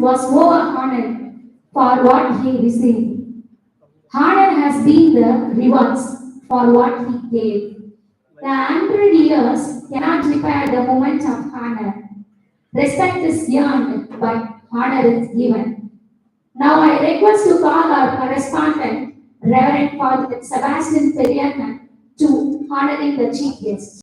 was more honored for what he received. Honor has been the rewards for what he gave. The 100 years cannot repair the moment of honor. Respect is earned, but honor is given. Now I request to call our correspondent, Reverend Father Sebastian Periana, to honoring the chief guest.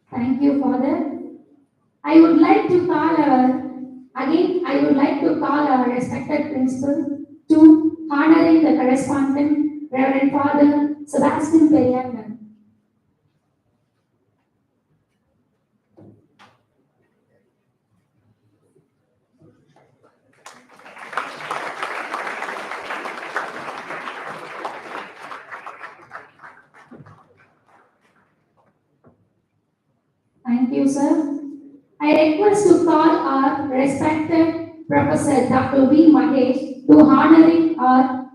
Thank you, Father. I would like to call our respected principal to honoring the correspondent, Reverend Father Sebastian Periana. Thank you, sir. I request to call our respected Professor Dr. V. Mahesh to honoring our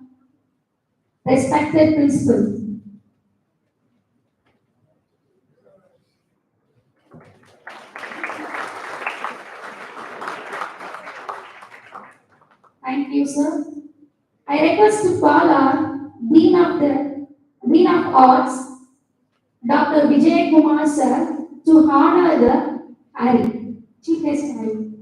respected principal. Thank you, sir. I request to call our Dean of Arts, Dr. Vijay Kumar sir, to honor the Harry, Chief Guest Harry.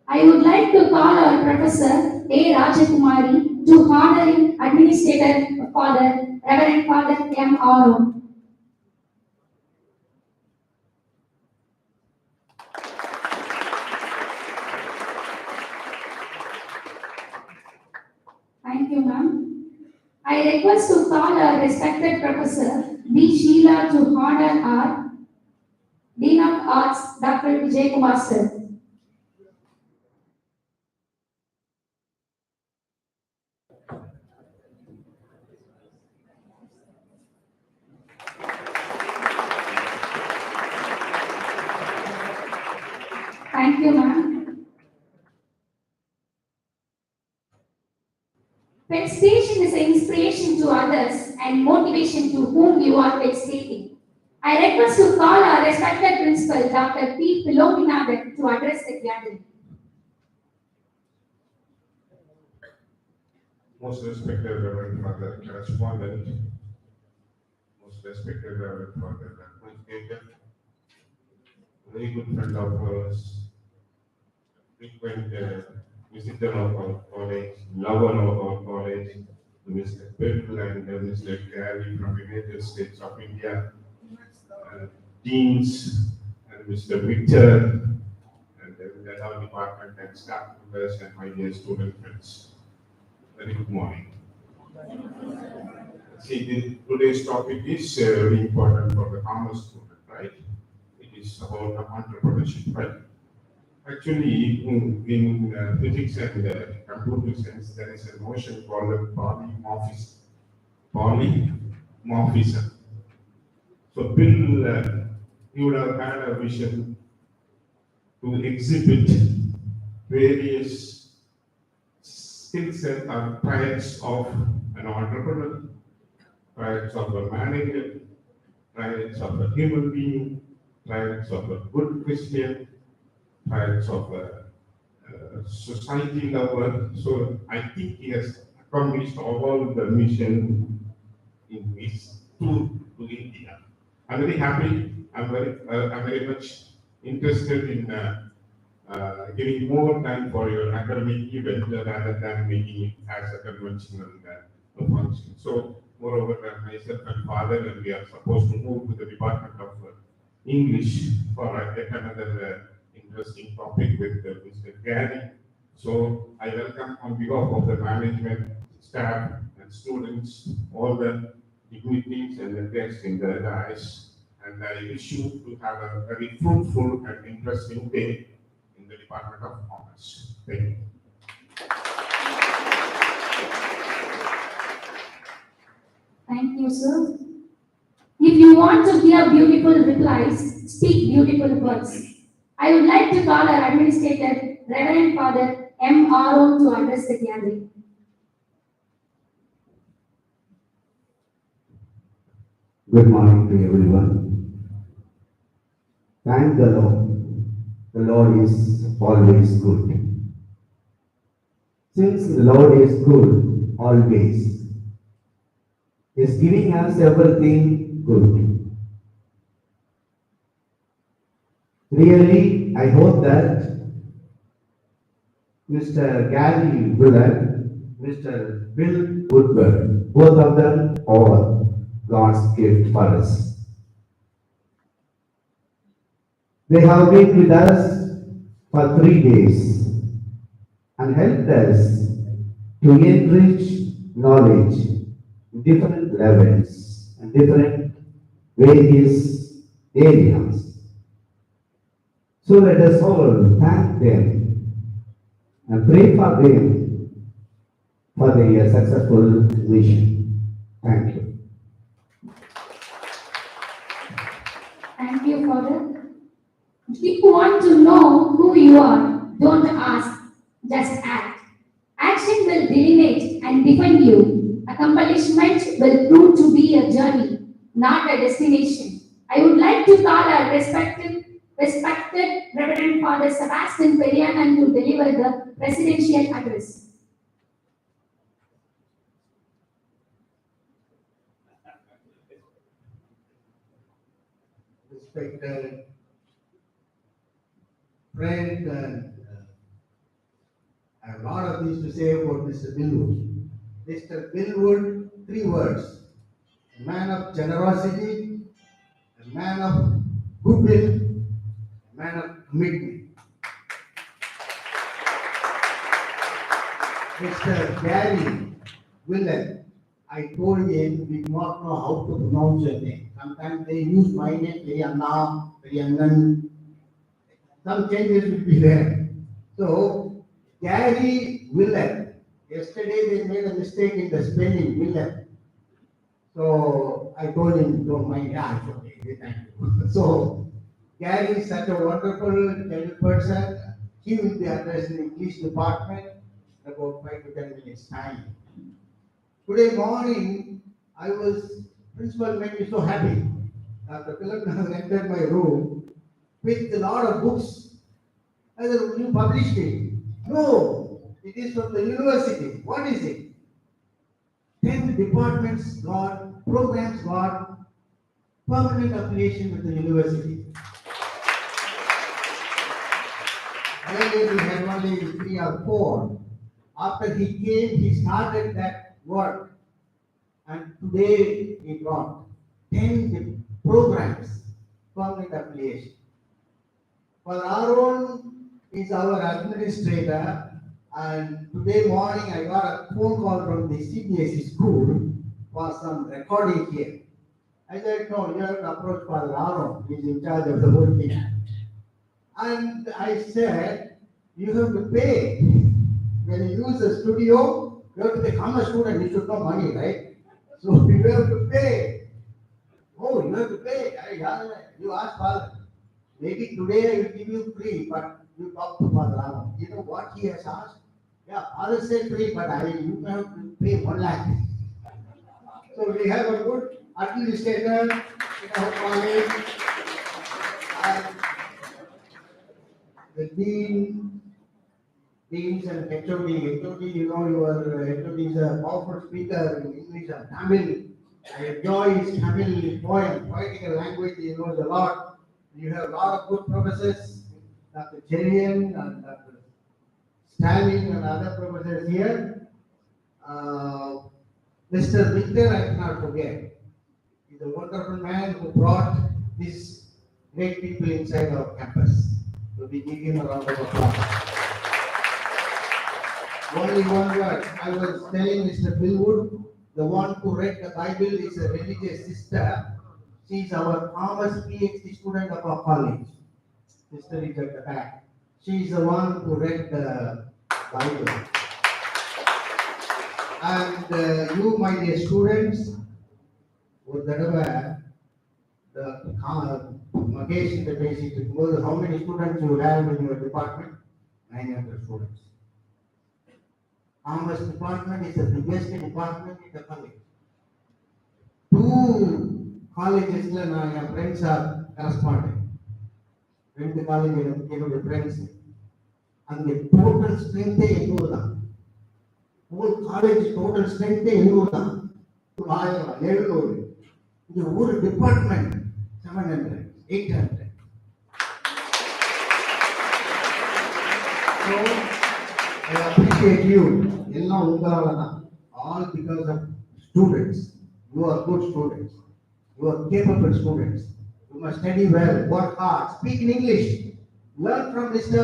I would like to call our Professor A. Rajakumari to honoring Administrator Father, Reverend Father M. Aaron. Thank you, ma'am. I request to call our respected Professor B. Sheila to honor our Dean of Arts, Dr. Vijay Kumar sir. Thank you, ma'am. Felicitation is an inspiration to others and motivation to whom you are felicitating. I request to call our respected principal, Dr. P. Philominathan, to address the gathering. Most respected Reverend Father Correspondent, most respected Reverend Father Administrator, very good friend of ours, frequent visitor of our college, lover of our college, Mr. Pill and Mr. Gary from United States of India, deans, and Mr. Victor, and the our department and staff members, and my dear student friends. Very good morning. See, today's topic is very important for the commerce student, right? It is about entrepreneurship, right? Actually, in physics and computer science, there is a notion called polymorphism. Polymorphism. So, Bill, you would have had a vision to exhibit various skill set and traits of an entrepreneur, traits of a manager, traits of a human being, traits of a good Christian, traits of a society lover. So I think he has accomplished all the mission in his tour to India. I'm very happy. I'm very much interested in giving more time for your academic event rather than making it as a conventional function. So, moreover, myself and father, and we are supposed to move to the Department of English for yet another interesting topic with Mr. Gary. So, I welcome on behalf of the management, staff, and students, all the dignitaries and the guests in the dais, and I wish you to have a very fruitful and interesting day in the Department of Commerce. Thank you. Thank you, sir. If you want to hear beautiful replies, speak beautiful words. I would like to call our administrator, Reverend Father M. Aaron, to address the gathering. Good morning to everyone. Thank the Lord. The Lord is always good. Since the Lord is good always, He is giving us everything good. Really, I hope that Mr. Gary Woodward, Mr. Bill Woodward, both of them are God's gift for us. They have been with us for 3 days and helped us to enrich knowledge in different levels and different various areas. So let us all thank them and pray for them for their successful mission. Thank you. Thank you, Father. If you want to know who you are, don't ask, just act. Action will delineate and define you. Accomplishment will prove to be a journey, not a destination. I would like to call our respected Reverend Father Sebastian Perianan to deliver the presidential address. Respected friend, and I have a lot of things to say about Mr. Wood. Mr. Wood, 3 words: a man of generosity, a man of goodwill, a man of commitment. Mr. Gary Willett, I told him we do not know how to pronounce your name. Sometimes they use my name, Periyanna, Periyannan. Some changes will be there. So, Gary Willett, yesterday they made a mistake in the spelling, Willett. So, I told him, don't mind, yeah, it's okay, thank you. So, Gary is such a wonderful person. He will be addressed in the English department in about 5 to 10 minutes time. Today morning, principal made me so happy. Dr. Philip entered my room with a lot of books. I said, will you publish it? No, it is from the university. What is it? 10 departments got, programs got permanent affiliation with the university. Earlier we had only 3 or 4. After he came, he started that work. And today he got 10 programs, permanent affiliation. Father Aaron is our administrator, and today morning I got a phone call from the CBSE school for some recording here. I said, no, you have to approach Father Aaron, he is in charge of the whole thing. And I said, you have to pay. When you use the studio, you have to pay. I'm a student, you should know money, right? So you have to pay. Oh, you have to pay. You ask Father. Maybe today I will give you free, but you talk to Father Aaron. You know what he has asked? Yeah, Father said free, but you have to pay 1 lakh. So we have a good administrator in our college. And the deans and HOD, you know, your HOD is a powerful speaker in English and Tamil. I enjoy his Tamil poetical language, he knows a lot. You have a lot of good professors, Dr. Jillian and Dr. Stanley and other professors here. Mr. Victor, I cannot forget. He's a wonderful man who brought these great people inside our campus. So we give him a round of applause. Only one word. I was telling Mr. Wood, the one who read the Bible is a religious sister. She is our Thomas PhD student of our college. Sister is at the back. She is the one who read the Bible. And you, my dear students, ஒரு தடவை Magesh இந்த பேசிட்டு இருக்கும்போது, how many students you have in your department? 900 students. Commerce department is the biggest department in the college. Two colleges நான் என் friends are correspondent. 2 college என்னுடைய friends. அங்கே total strength 800 தான். whole college total strength 800 தான். 700. இந்த ஒரு department 700, 800. So I appreciate you. எல்லாம் உங்களால தான். All because of students. You are good students. You are capable students. You must study well, work hard, speak in English. Learn from Mr.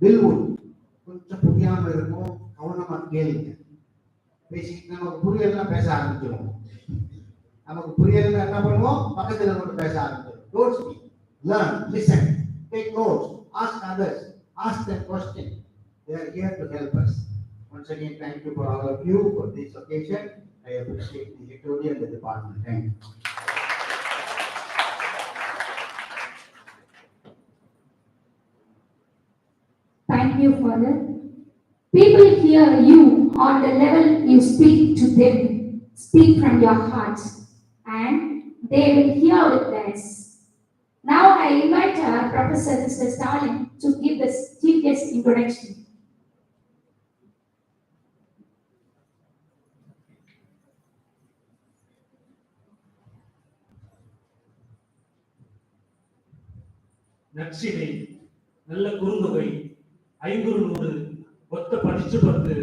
Woodward. கொஞ்சம் புரியாம இருக்கும், கவனமா கேளுங்க. பேசிட்டு நமக்கு புரியலன்னா பேச ஆரம்பிச்சிடும். நமக்கு புரியலன்னா என்ன பண்ணுவோம்? பக்கத்துல கொண்டு பேச ஆரம்பிச்சிடும். Don't speak. Learn, listen, take notes, ask others, ask them questions. They are here to help us. Once again, thank you for all of you for this occasion. I appreciate the HOD and the department. Thank you. Thank you, Father. People hear you on the level you speak to them. Speak from your heart, and they will hear with us. Now I invite our Professor Mr. Stalin to give the chief guest introduction. நச்சினை நல்ல குறுந்தொகை 500 ஒத்த படிச்சு 10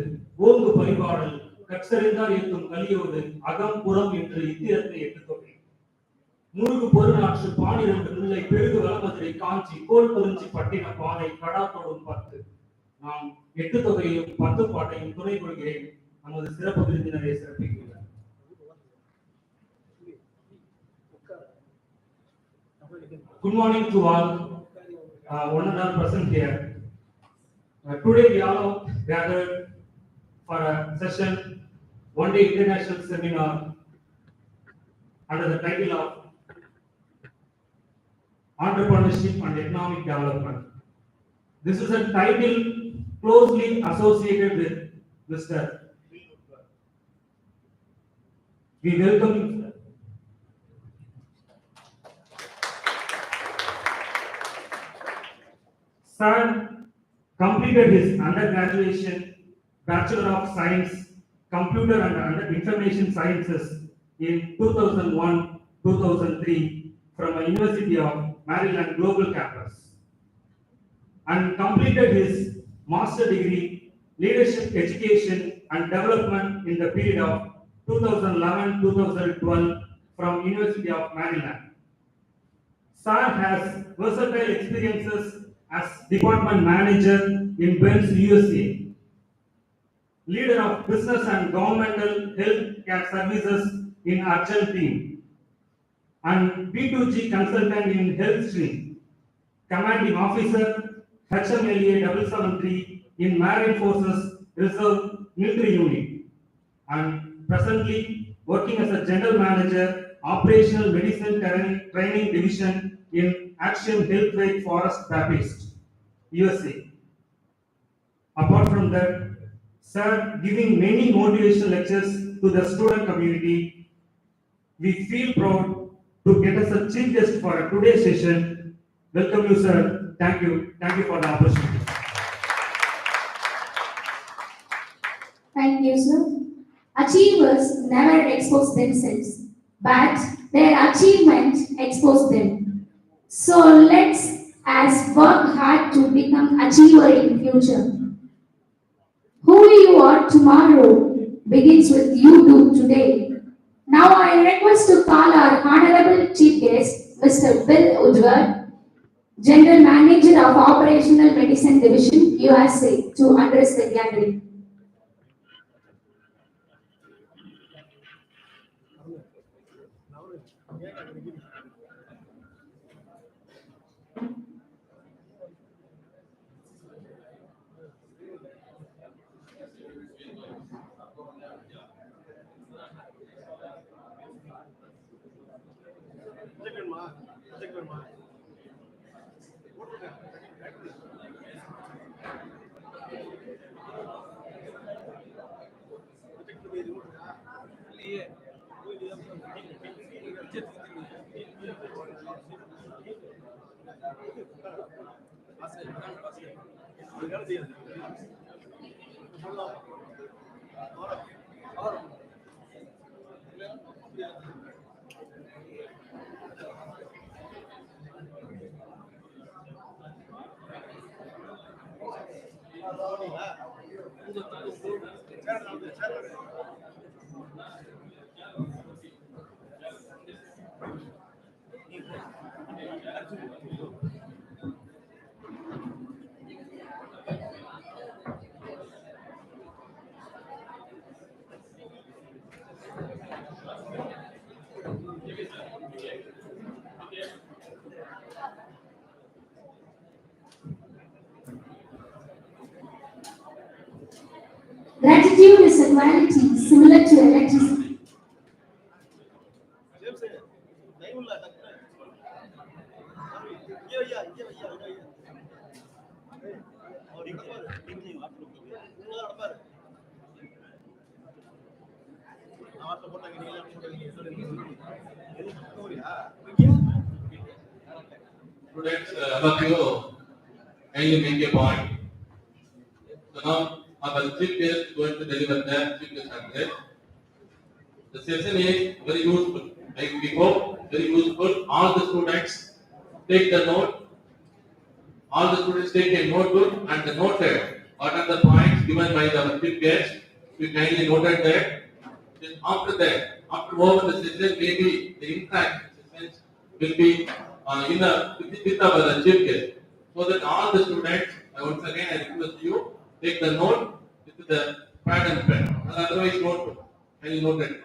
ஓங்கு பரிபாடல் கற்றறிந்தார் ஏத்தும் கலியோடு அகம் புறம் என்று இத்திரத்தை 8 தொகை முருகு பொருநாற்று 12 முல்லை பெருகு வளமதுரை காஞ்சி கோல் குறிஞ்சி பட்டின பானை கடாத்தோடும் 10 நாம் 8 தொகையும் 10 பாட்டையும் துணை கொள்கிறேன். நமது சிறப்பு விருந்தினரை சிறப்பிக்கிறார். Good morning to all. One and all present here. Today we all gathered for a session, one-day international seminar under the title of Entrepreneurship and Economic Development. This is a title closely associated with Mr. We welcome you, sir. Sir completed his undergraduation, Bachelor of Science, Computer and Information Sciences in 2001-2003 from the University of Maryland Global Campus, and completed his master degree, Leadership Education and Development in the period of 2011-2012 from University of Maryland. Sir has versatile experiences as Department Manager in Benz, USA, Leader of Business and Governmental Health Care Services in Argentine, and B2G Consultant in Health Stream, Commanding Officer, HMLA 773 in Marine Forces Reserve Military Unit, and presently working as a General Manager, Operational Medicine Training Division in Action Healthway Forest Baptist, USA. Apart from that, Sir giving many motivational lectures to the student community. We feel proud to get us a chief guest for today's session. Welcome you, sir. Thank you for the opportunity. Thank you, sir. Achievers never expose themselves, but their achievement expose them. So let's work hard to become achiever in future. Who you are tomorrow begins with you do today. Now I request to call our honorable chief guest, Mr. Woodward, General Manager of Operational Medicine Division, USA, to address the gathering. Gratitude is a quality similar to electricity. Students, all of you kindly make a point. So now our chief guest going to deliver the chief guest address. The session is very useful. We hope very useful. All the students take the note. All the students take a notebook and the noted what are the points given by the chief guest. We kindly noted that. Then after that, after over the session, maybe the interaction sessions will be with our chief guest. So that all the students, once again I request you, take the note with the pad and pen. Otherwise, notebook. Kindly note it.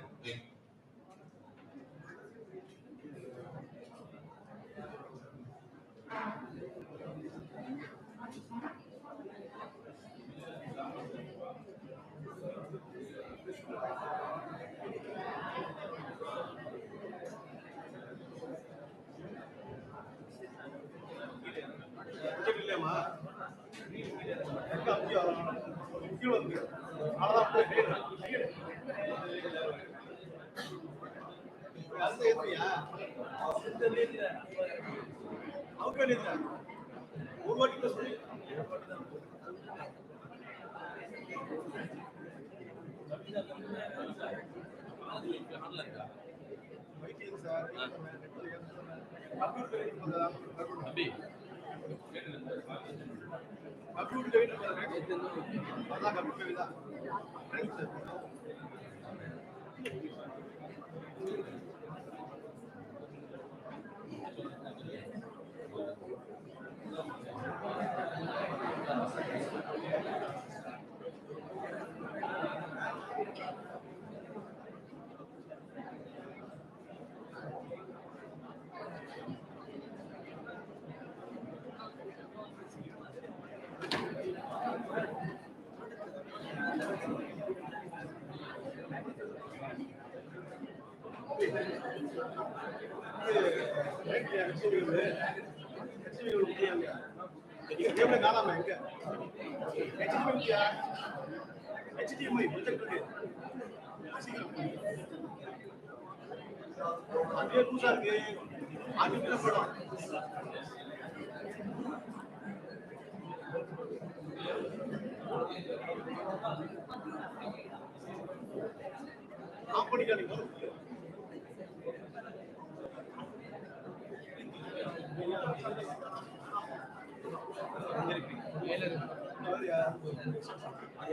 Thank you.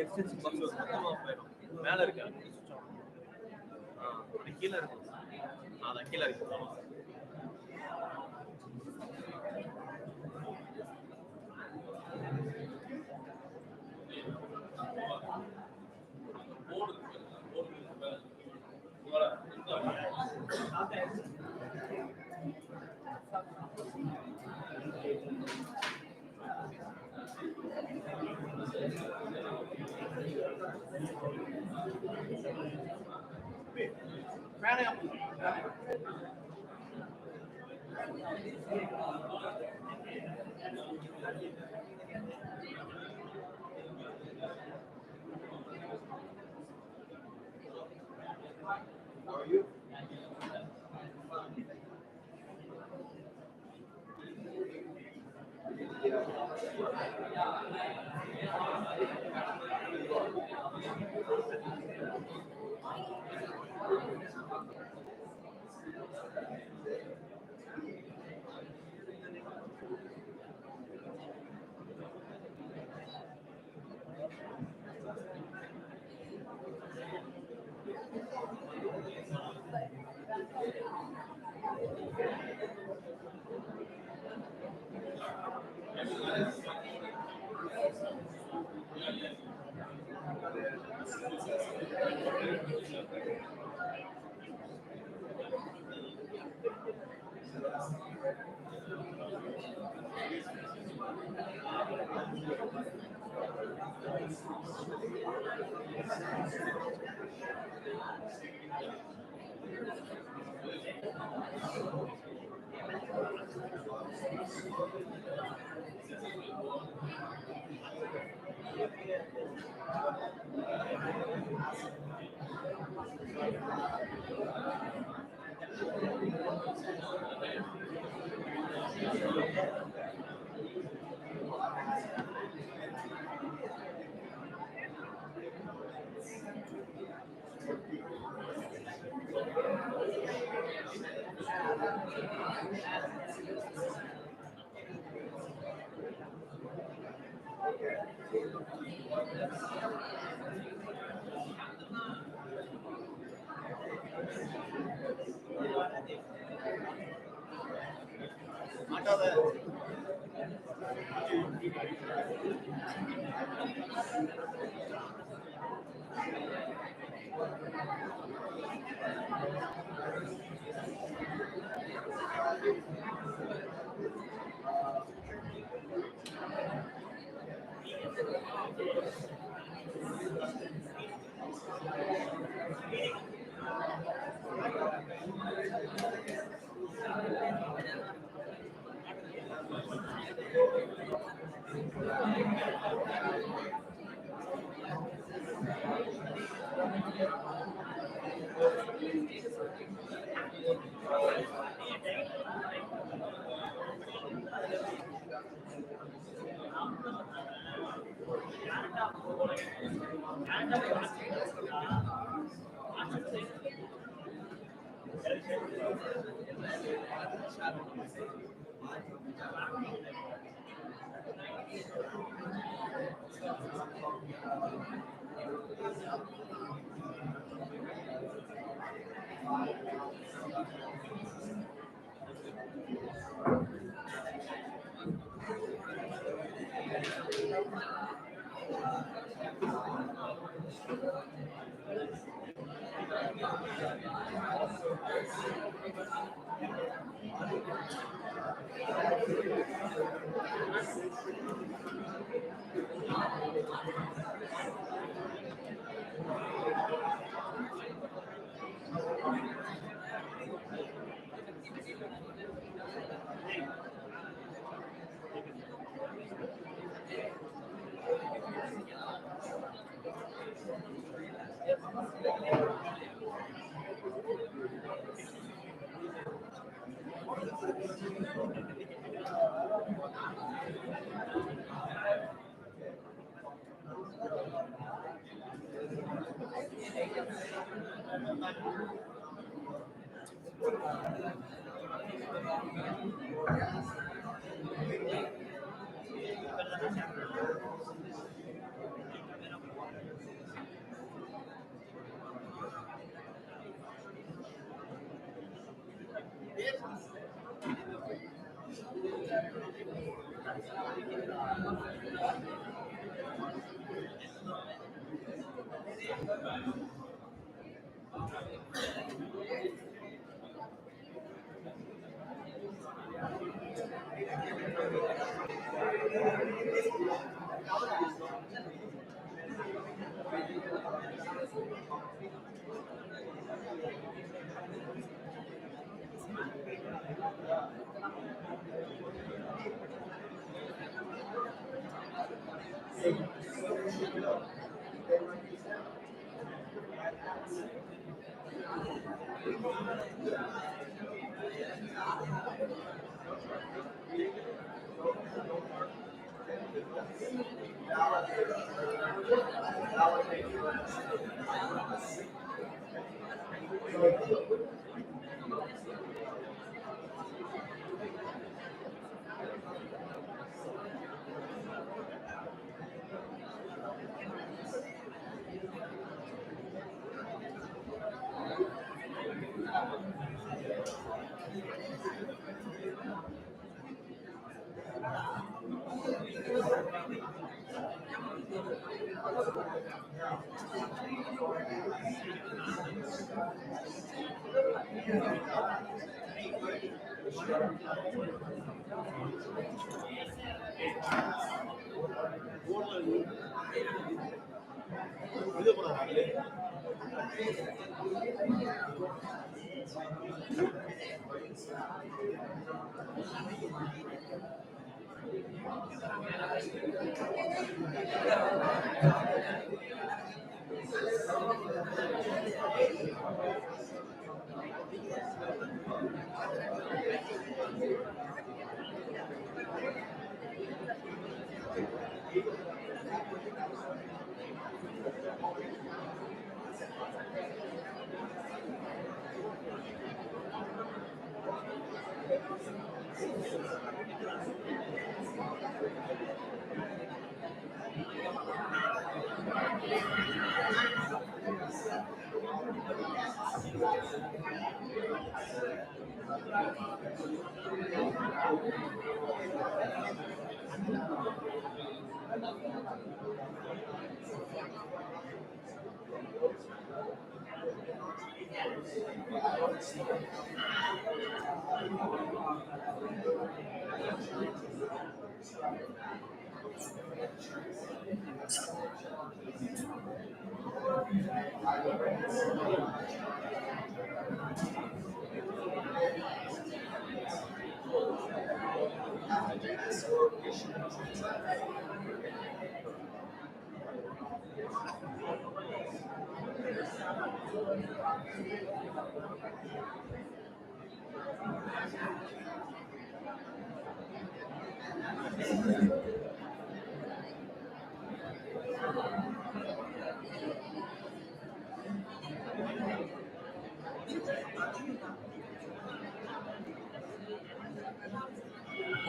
Extension box மொத்தமா போயிடும் மேல இருக்கா கீழே இருக்கும் அதான் கீழே இருக்கு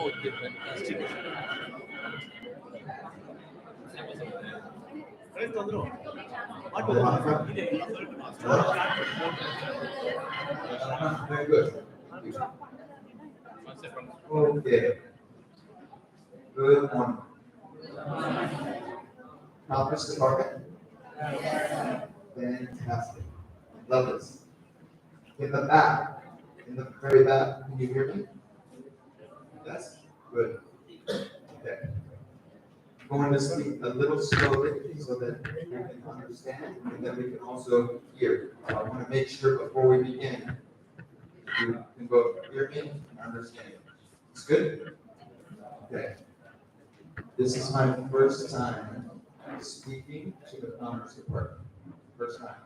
Okay, fantastic. Very good. Okay. Good morning. Conference department? Fantastic. Love this. In the back, in the very back, can you hear me? Yes? Good. Okay. I'm going to speak a little slowly so that you can understand and then we can also hear. I want to make sure before we begin, you can both hear me and understand. It's good? Okay. This is my first time speaking to the Commerce Department. First time.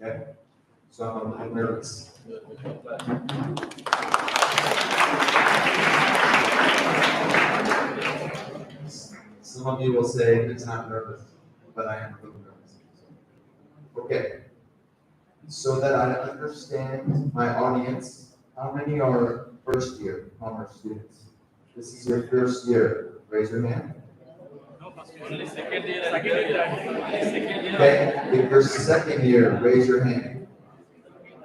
Okay? So I'm a little nervous. Some of you will say it's not nervous, but I am a little nervous. Okay. So that I understand my audience, how many are first year commerce students? This is your first year. Raise your hand. Only second year. Second year. Okay, if you're second year, raise your hand.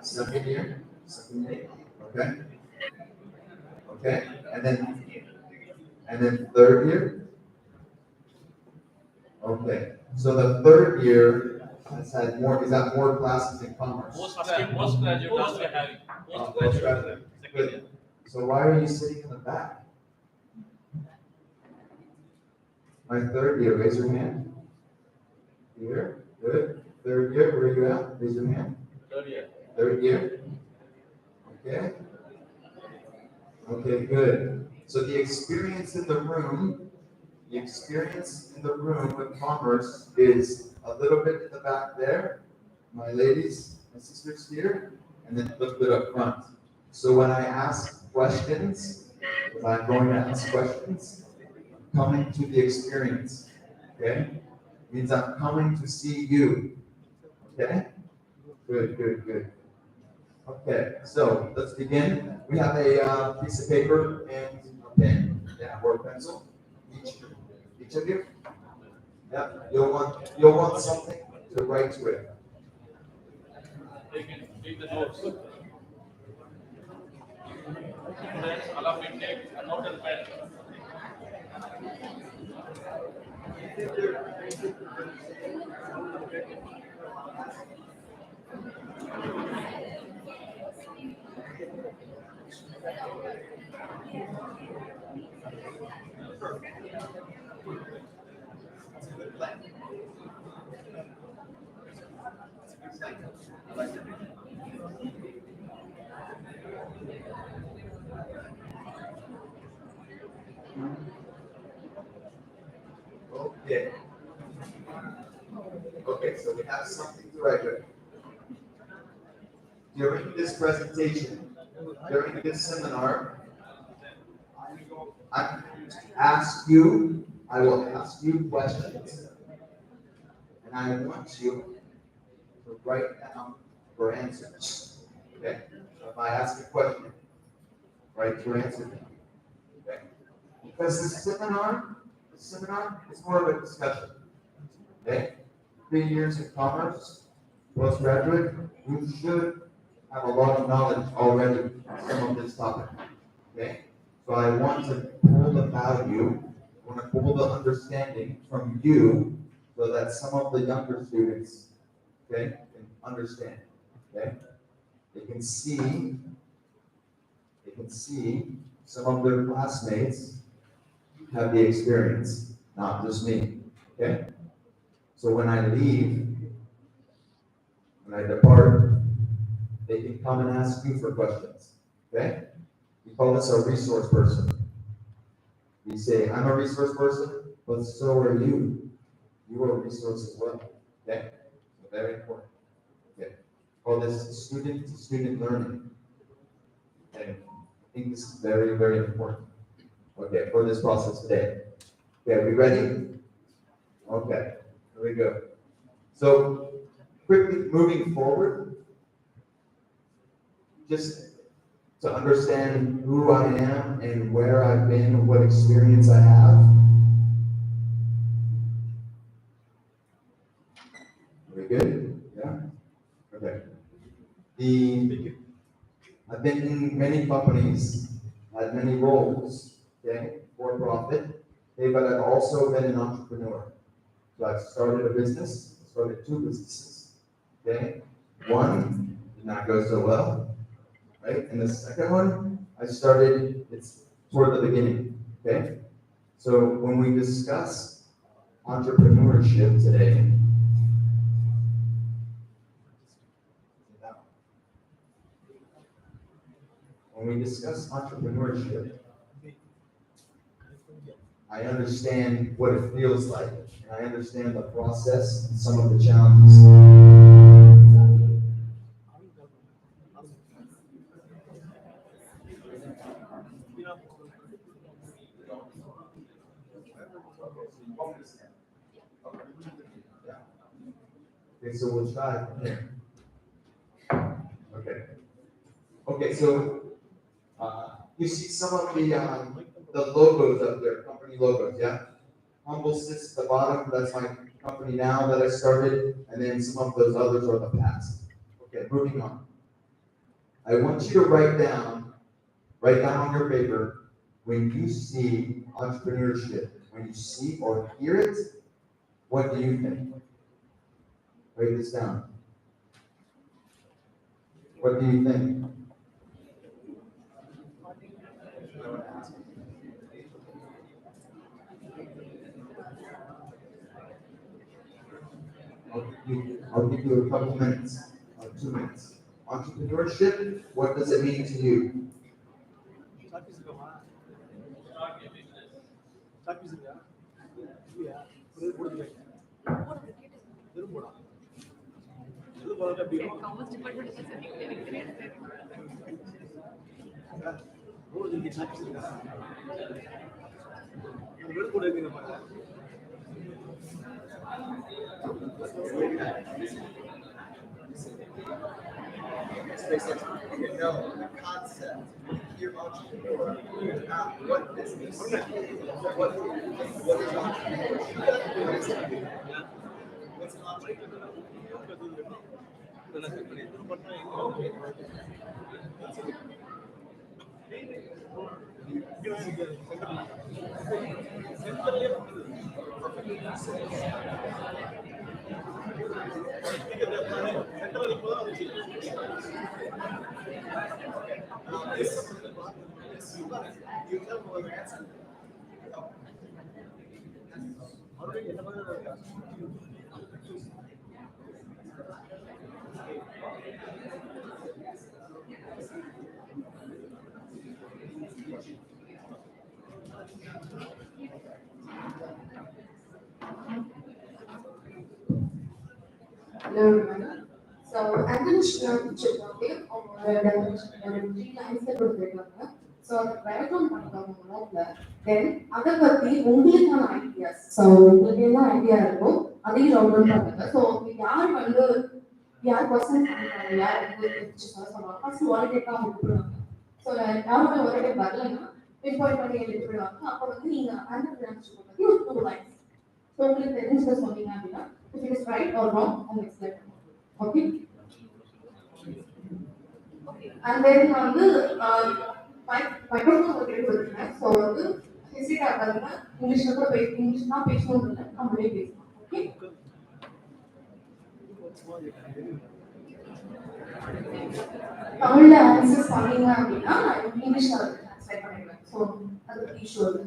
Second year, okay? Okay, and then third year? Okay, so the third year has had more, is that more classes in commerce? Postgraduate also having. Postgraduate. Good. So why are you sitting in the back? My third year, raise your hand. Here, good. Third year, where are you at? Raise your hand. Third year. Third year. Okay. Okay, good. So the experience in the room with commerce is a little bit in the back there, my ladies, my sisters here, and then a little bit up front. So when I ask questions, because I'm going to ask questions, coming to the experience. Okay? Means I'm coming to see you. Okay? Good, good, good. Okay, so let's begin. We have a piece of paper and a pen, yeah, or a pencil. Each of you. Yeah, you'll want something to write to it. Take the notes. Friends, allow me to take a note and pen. Okay. Okay, so we have something to write with. During this presentation, during this seminar, I will ask you questions. And I want you to write down your answers. Okay? So if I ask a question, write your answer down. Okay? Because this seminar is more of a discussion. Okay? 3 years in commerce, postgraduate, you should have a lot of knowledge already on some of this topic. Okay? So I want to pull the value, I want to pull the understanding from you so that some of the younger students, okay, can understand. Okay? They can see some of their classmates have the experience, not just me. Okay? So when I leave, when I depart, they can come and ask you for questions. Okay? We call this a resource person. We say, I'm a resource person, but so are you. You are a resource as well. Okay? So very important. Okay. Call this student to student learning. And I think this is very, very important. Okay, for this process today. Okay, are we ready? Okay, here we go. So quickly moving forward, just to understand who I am and where I've been, what experience I have. Are we good? Yeah? Okay. I've been in many companies, had many roles, okay, for profit, okay, but I've also been an entrepreneur. So I've started a business, started 2 businesses, okay? One did not go so well, right? And the second one, it's toward the beginning, okay? So when we discuss entrepreneurship today, I understand what it feels like, and I understand the process and some of the challenges. Okay, so we'll try from here. Okay. Okay, so you see some of the logos up there, company logos, yeah? Humble sits at the bottom, that's my company now that I started, and then some of those others are the past. Okay, moving on. I want you to write down on your paper, when you see entrepreneurship, when you see or hear it, what do you think? Write this down. What do you think? I'll give you a couple minutes, 2 minutes. Entrepreneurship, what does it mean to you? Commerce department is No, the concept. You're entrepreneur. Not what business. What is entrepreneurship? What is it? What's an entrepreneur? You tell me what the answer. Hello everyone. So I'm going to share a picture today அவங்களோட definition 3 lines கொடுத்திருக்காங்க. So அதை write down பண்ணிக்கோங்க நோட்ல. Then அதை பத்தி உங்களுக்கான ideas. So உங்களுக்கு என்ன ஐடியா இருக்கோ அதையும் நோட் பண்ணுங்க. So யார் வந்து யார் பர்சன் பண்ணிருக்காங்க யார் வந்து பிக்சர் சொல்லுவாங்க ஃபர்ஸ்ட் வாலெட்டா கொடுத்துருவாங்க. So யாரோட வாலெட் வரலன்னா பின் பாயிண்ட் பண்ணி எழுதி விடுவாங்க. அப்போ வந்து நீங்க entrepreneurship பத்தி ஒரு 2 lines. So உங்களுக்கு தெரிஞ்சதை சொன்னீங்க அப்படின்னா if it is right or wrong, I'll explain. Okay? And then வந்து மைக்ரோஃபோன் கொடுத்துருங்க. ஸோ வந்து ஹெசிட் ஆகாதுன்னா இங்கிலீஷில் கூட இங்கிலீஷ் தான் பேசணும் இல்லை நம்மளே பேசலாம். ஓகே தமிழில் ஆன்சர்ஸ் பண்ணீங்க அப்படின்னா நான் இங்கிலீஷில் ட்ரான்ஸ்லேட் பண்ணிடுவேன். ஸோ அது இஷ்யூ இல்லை.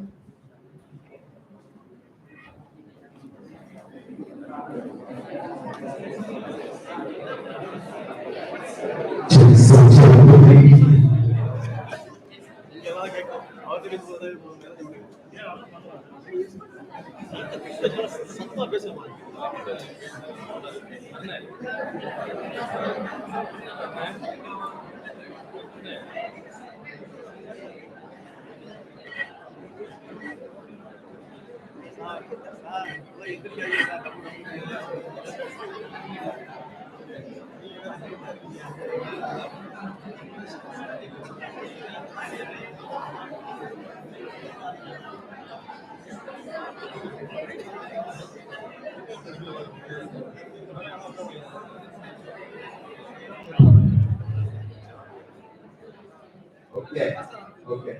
Okay.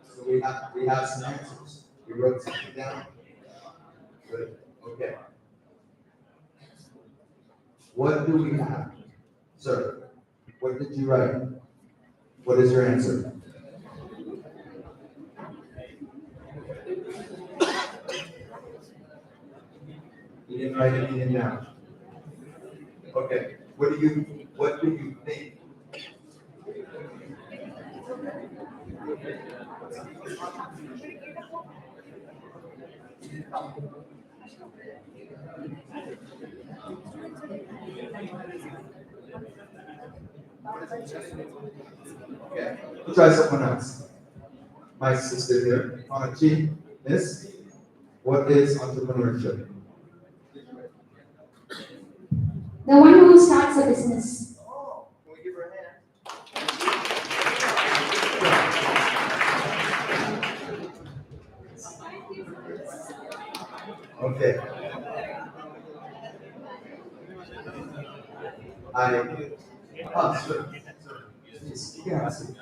So we have some answers. We wrote something down. Good. Okay. What do we have? Sir, what did you write? What is your answer? You didn't write anything down. Okay. What do you think? Okay, we'll try someone else. My sister here, Anachi, Miss, what is entrepreneurship? The one who starts a business. Can we give her a hand? Okay. Sir. Please, you can ask it.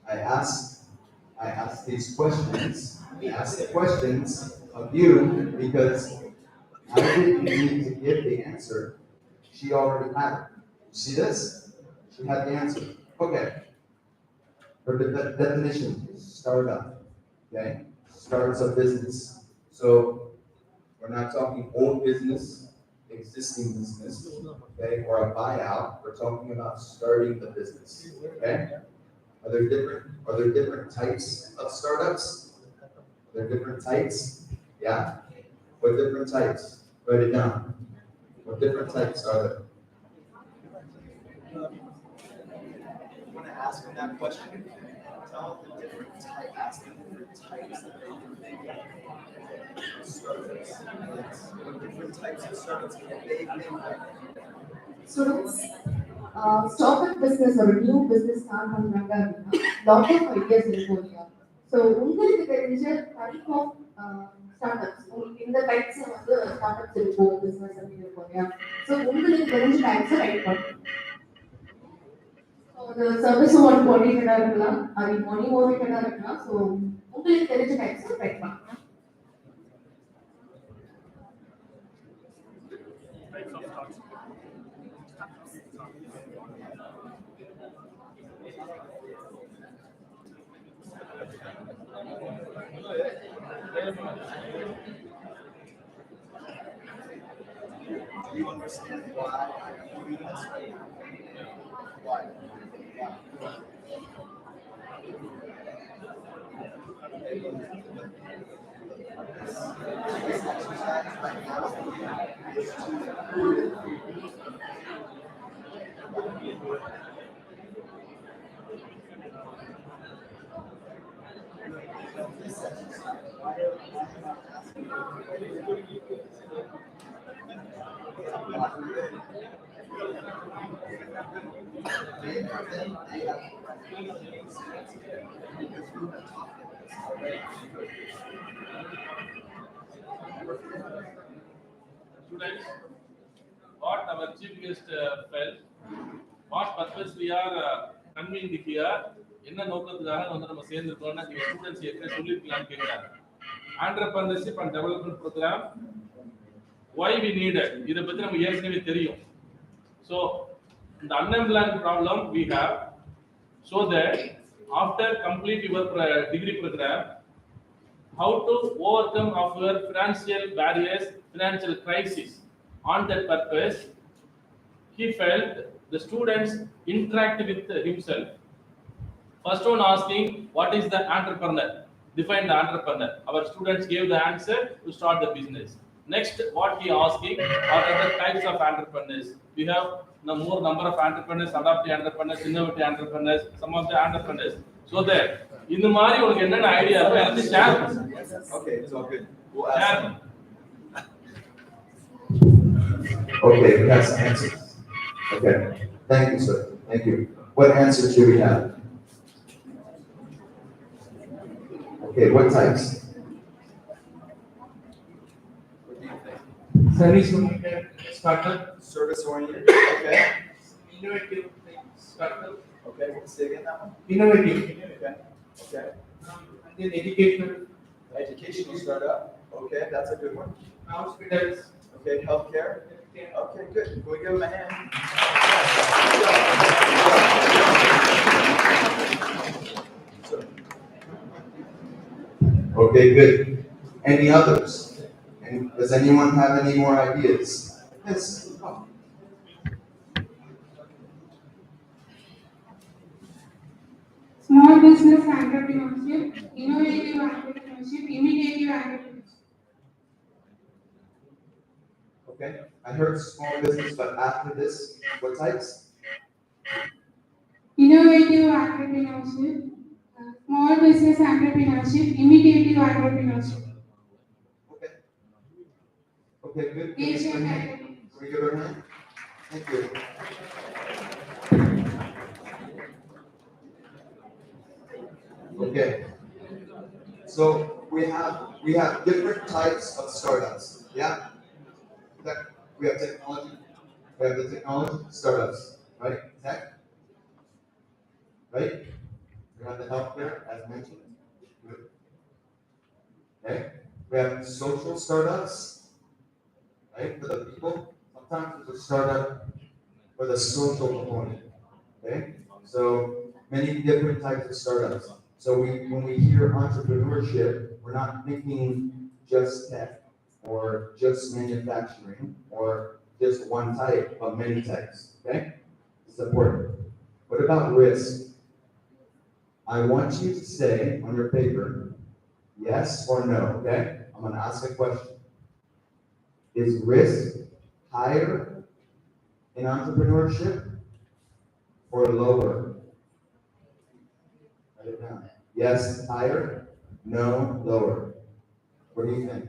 I asked these questions. I asked the questions of you because I didn't need to give the answer. She already had it. You see this? She had the answer. Okay. Her definition is startup. Okay? Starts a business. So we're not talking old business, existing business, okay, or a buyout. We're talking about starting the business. Okay? Are there different types of startups? Are there different types? Yeah? What different types? Write it down. What different types are there? ask them that question. Tell them the different types, ask them the different types that they can think of. Startups. What different types of startups can they think of? Students, startup business or new business start பண்றாங்க அப்படின்னா lot of ideas இருக்கும் இல்லையா? So உங்களுக்கு தெரிஞ்ச type of startups உங்களுக்கு இந்த types வந்து startups இருக்கும் business அப்படின்னு இருக்கும் இல்லையா? So உங்களுக்கு தெரிஞ்ச types ரைட் பண்ணுங்க. So the service oriented இருக்கலாம், அது money oriented இருக்கலாம். So உங்களுக்கு தெரிஞ்ச types ரைட் பண்ணுங்க. Types of stocks. Do you understand why I'm doing this? Why? This exercise right now is to prove it. This exercise, why am I asking you? Students, what our chief guest felt, what purpose we are convened here, என்ன நோக்கத்துக்காக வந்து நம்ம சேர்ந்திருக்கோம்னா நீங்க students ஏற்கனவே சொல்லிருக்கலாம்னு கேக்குறாங்க. Entrepreneurship and Development Program, why we need it, இத பத்தி நம்ம ஏற்கனவே தெரியும். So the unemployment problem we have, so that after complete your degree program, how to overcome of your financial barriers, financial crisis. On that purpose, he felt the students interact with himself. First one asking, what is the entrepreneur? Define the entrepreneur. Our students gave the answer to start the business. Next, what he asking, what are the types of entrepreneurs? We have the more number of entrepreneurs, adaptive entrepreneurs, innovative entrepreneurs, some of the entrepreneurs. So that, இந்த மாதிரி உங்களுக்கு என்னென்ன idea இருக்கோ எனக்கு share பண்ணுங்க. Okay, it's all good. We'll share ask. பண்ணுங்க. Okay, we have some answers. Okay, thank you, sir. Thank you. What answers do we have? Okay, what types? What do you think? Service oriented startup, Service oriented, okay. innovative startup, Okay, we'll say again that one. innovative, Okay, okay. and then educational, Educational startup, okay, that's a good one. hospitals, Okay, healthcare. Okay, good. Can we give him a hand? Okay, good. Any others? And does anyone have any more ideas? Yes. Oh. Small business entrepreneurship, innovative entrepreneurship, imitative entrepreneurship. Okay, I heard small business, but after this, what types? Innovative entrepreneurship, small business entrepreneurship, imitative entrepreneurship. Okay. Okay, good. Can we give Asian her a hand? entrepreneurship. Can we give her a hand? Thank you. Okay. So we have different types of startups. Yeah. We have technology. We have the technology startups, right? Tech. Right. We have the healthcare, as mentioned. Good. Okay. We have social startups, right? For the people. Sometimes it's a startup for the social component. Okay. So many different types of startups. So when we hear entrepreneurship, we're not thinking just tech or just manufacturing or just one type, but many types. Okay. It's important. What about risk? I want you to say on your paper, yes or no, okay? I'm gonna ask a question. Is risk higher in entrepreneurship or lower? it down. Yes, higher, no, lower. What do you think?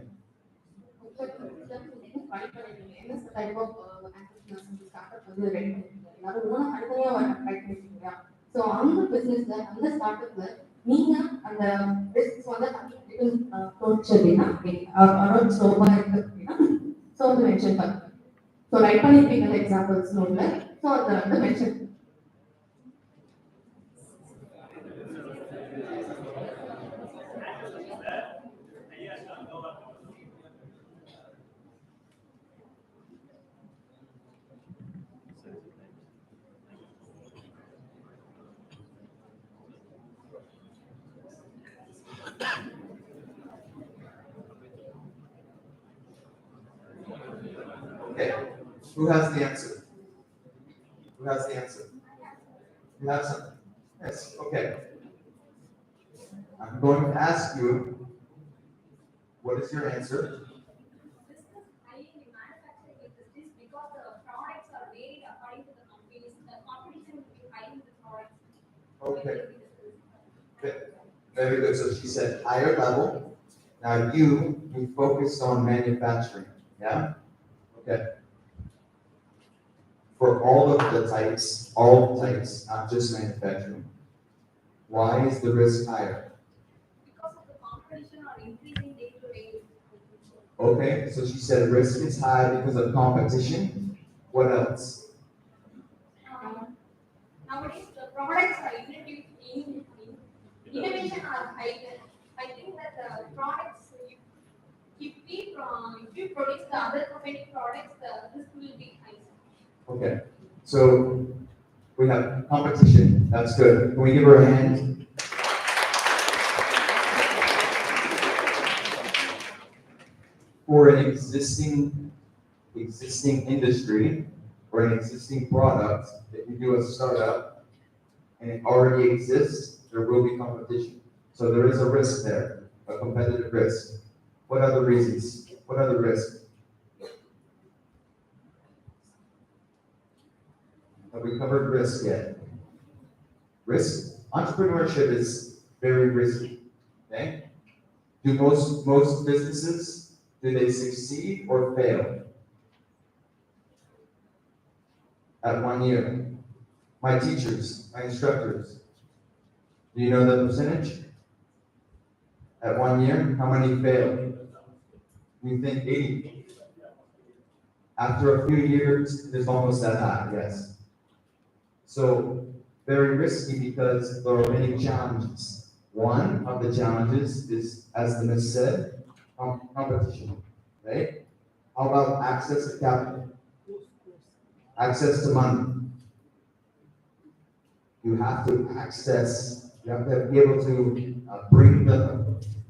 என்ன type of entrepreneurs இந்த startup வந்து ready பண்ணிருக்கீங்க? எல்லாரும் ஓனா தனித்தனியா try பண்ணிருக்கீங்க. So அந்த பிசினஸ்ல அந்த ஸ்டார்ட்அப்ல நீங்க அந்த ரிஸ்க் வந்து தோணுச்சு அப்படின்னா அரௌண்ட் ஸ்லோவா இருக்கு அப்படின்னா ஸோ வந்து மென்ஷன் பண்ணுங்க. ஸோ ரைட் பண்ணிருப்பீங்க எக்ஸாம்பிள்ஸ் நோட்ல. ஸோ அதை வந்து mention. Okay, who has the answer? Who has the answer? You have something? Yes, okay. I'm going to ask you, what is your answer? Okay. Very good. So she said higher level. Now you focused on manufacturing. Yeah? Okay. For all the types, not just manufacturing. Why is the risk higher? Because of the competition or increasing day to day. Okay, so she said risk is high because of competition. What else? Nowadays, the products are innovation are high. I think that the products, if you produce the other company products, the risk will be high. Okay, so we have competition. That's good. Can we give her a hand? For an existing industry or an existing product, if you do a startup and it already exists, there will be competition. So there is a risk there, a competitive risk. What other reasons? What other risks? Have we covered risk yet? Risk? Entrepreneurship is very risky. Okay? Do most businesses, do they succeed or fail? At 1 year. My teachers, my instructors, do you know the percentage? At 1 year, how many fail? You think 80? After a few years, it's almost that high, yes. So, very risky because there are many challenges. One of the challenges is, as the miss said, competition, right? How about access to capital? Access to money. You have to be able to bring the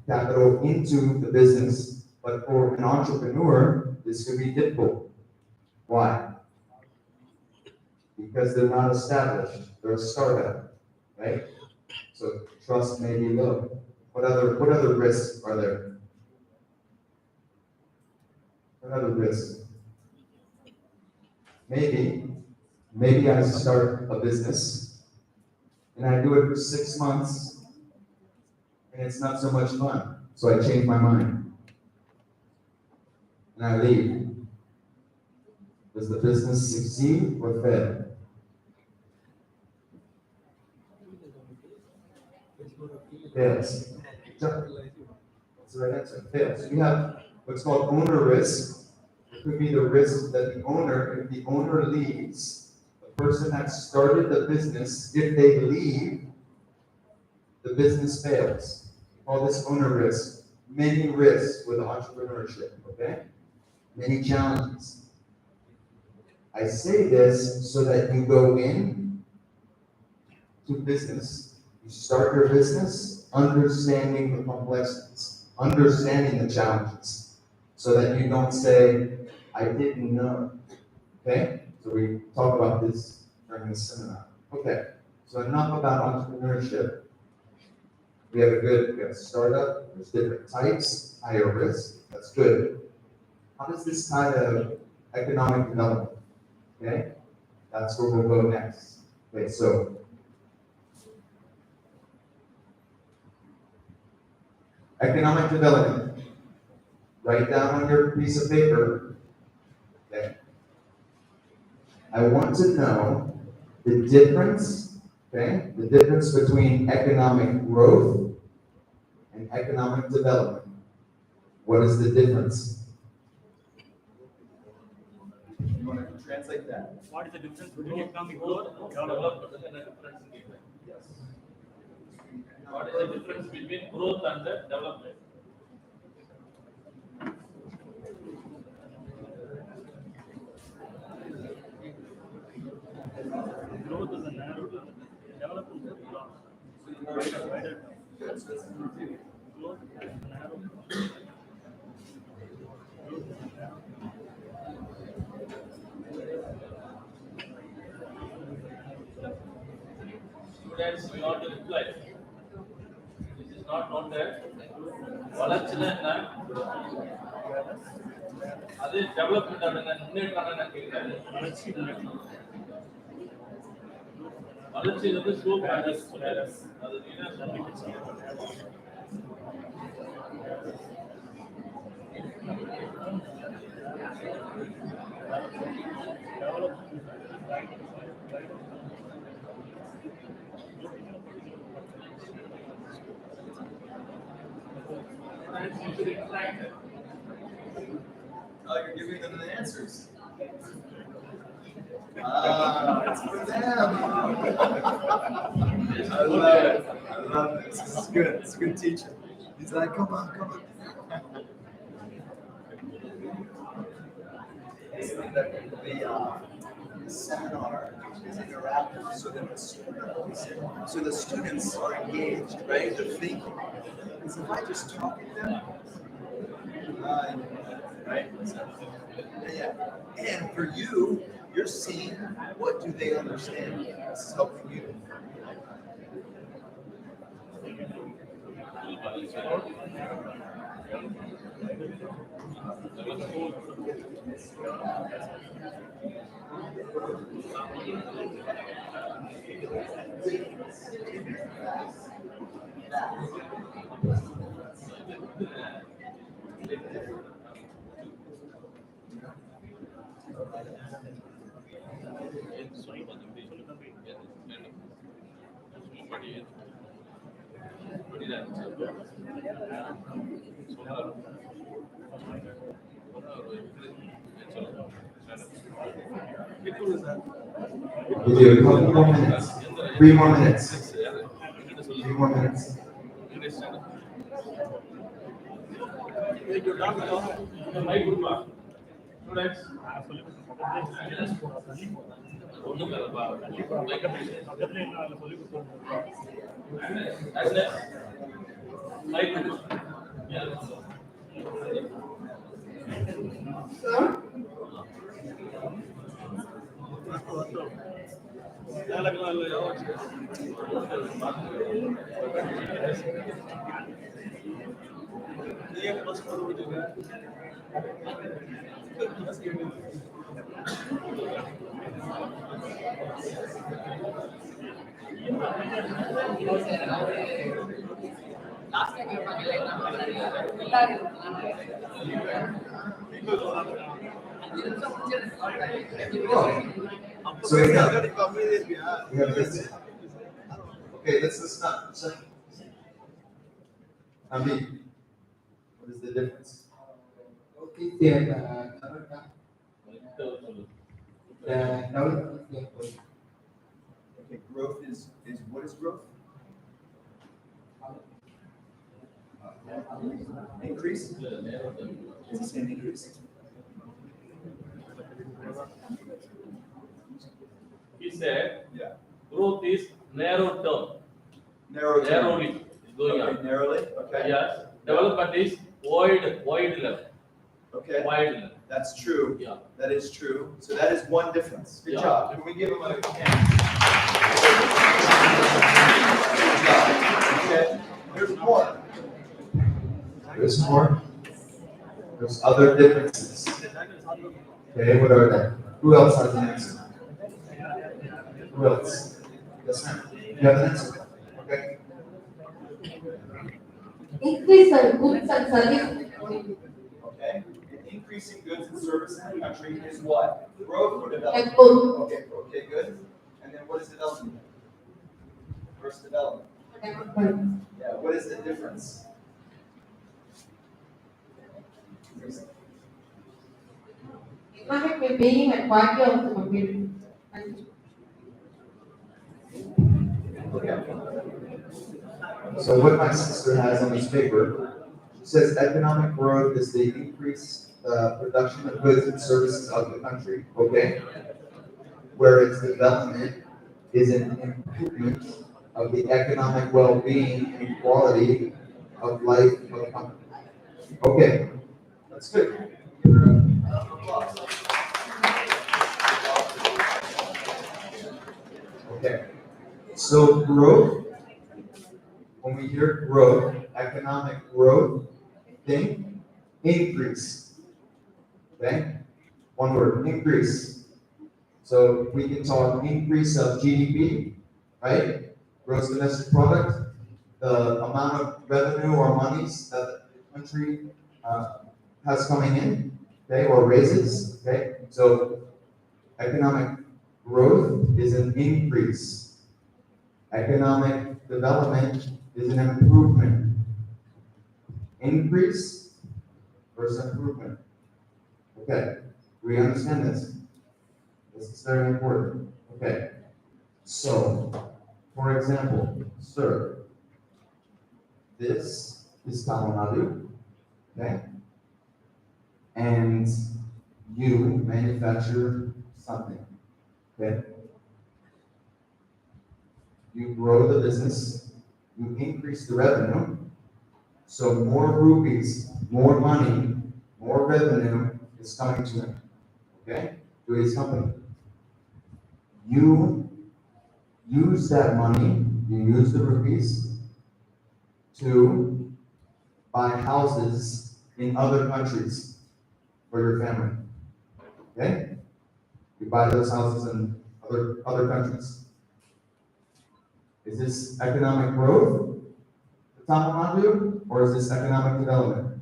capital into the business. But for an entrepreneur, this could be difficult. Why? Because they're not established. They're a startup, right? So trust may be low. What other risks are there? What other risks? Maybe I start a business and I do it for 6 months and it's not so much fun. So I change my mind and I leave. Does the business succeed or fail? Fails. That's the right answer. Fails. We have what's called owner risk. It could be the risk that if the owner leaves, the person that started the business, if they leave, the business fails. We call this owner risk. Many risks with entrepreneurship, okay? Many challenges. I say this so that you go in to business, you start your business understanding the complexities, understanding the challenges, so that you don't say, I didn't know. Okay? So we talk about this during this seminar. Okay, so enough about entrepreneurship. We have a startup, there's different types, higher risk, that's good. How does this tie to economic development? Okay, that's where we'll go next. Okay, so Economic development. Write down on your piece of paper. Okay. I want to know the difference, okay? The difference between economic growth and economic development. What is the difference? You want to translate that? What is the difference between economic growth and development? Yes. What is the difference between growth and the development? Growth is a narrow term, development is a broad. Wider term. Growth is a narrow term. Students, we want to reply. This is not noted. வளர்ச்சினா என்ன? அது development என்ன? முன்னேற்றம் என்ன கேக்குறாரு? வளர்ச்சி வந்து slope manners சொல்றாரு. அது என்ன சொல்றீங்க? Oh, you're giving them the answers. It's for them. I love it. I love this. This is good. It's a good teacher. He's like, come on, come on. The seminar is interactive, so the students are engaged, right? They're thinking. Because if I just talk to them, right? So, yeah. And for you, you're seeing what do they understand. This is helping you. We'll do a couple more minutes. 3 more minutes. 3 more minutes. So we have this. Okay, let's stop. Ami, what is the difference? Okay, Okay, growth is what is growth? Increase? It's the same increase. He said, Yeah. growth is narrow term. Narrowly is going Okay, on. narrowly, okay. Yes. Development is wide level. Okay, Wide level. that's true. Yeah. That is true. So that is one difference. Good Yeah. job. Can we give him a hand? Good job. Okay, there's more. There's more. There's other differences. Okay, what are they? Who else has an answer? Who else? Yes, ma'am. You have an answer? Okay. increase the goods and services. Okay, an increase in goods and services in the country is what? Growth or development? Like both. Okay, good. And then what is development? Where's development? Development. Yeah, what is the difference? Economic well-being and quality of the community. Okay. So what my sister has on this paper says economic growth is the increased production of goods and services of the country, okay? Whereas development is an improvement of the economic well-being and quality of life of the country. Okay, that's good. Okay, so growth, when we hear growth, economic growth, think increase. Okay? One word, increase. So we can talk increase of GDP, right? Gross domestic product, the amount of revenue or monies that the country has coming in, okay, or raises, okay? So economic growth is an increase. Economic development is an improvement. Increase versus improvement. Okay, we understand this. This is very important. Okay, so, for example, sir, this is Tamil Nadu, okay? And you manufacture something, okay? You grow the business, you increase the revenue, so more rupees, more money, more revenue is coming to him, okay? To his company. You use that money, you use the rupees to buy houses in other countries for your family. Okay? You buy those houses in other countries. Is this economic growth for Tamil Nadu, or is this economic development?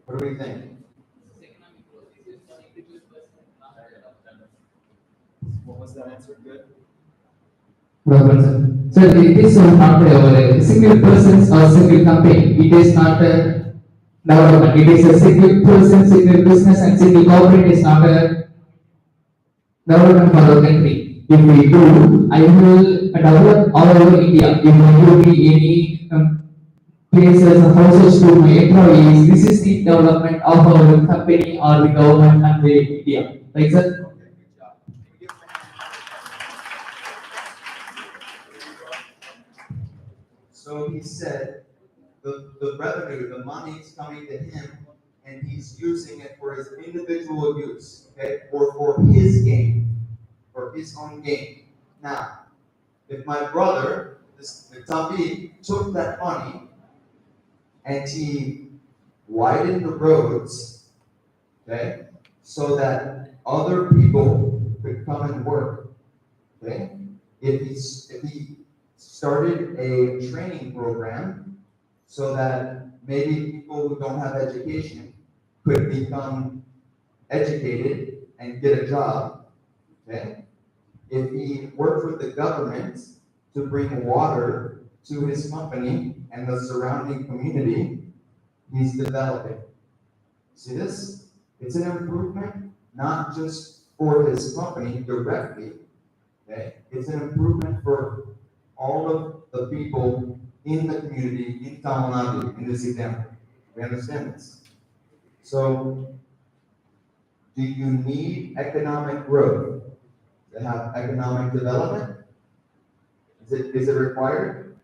What do we think? What was that answer? Good? Well, sir, it is not a single person's or single company. It is not a development. It is a single person, single business, and single corporate is not a development for the country. If we do, I will develop all over India. If I give me any places or houses to my employees, this is the development of our company or the government and the India. Right, sir? So he said the revenue, the money is coming to him, and he's using it for his individual use, okay, or for his gain, for his own gain. Now, if my brother, this Tabi, took that money and he widened the roads, okay, so that other people could come and work, okay, if he started a training program so that maybe people who don't have education could become educated and get a job, okay? If he worked with the government to bring water to his company and the surrounding community, he's developing. See this? It's an improvement, not just for his company directly, okay? It's an improvement for all of the people in the community in Tamil Nadu, in this example. We understand this. So, do you need economic growth to have economic development? Is it required?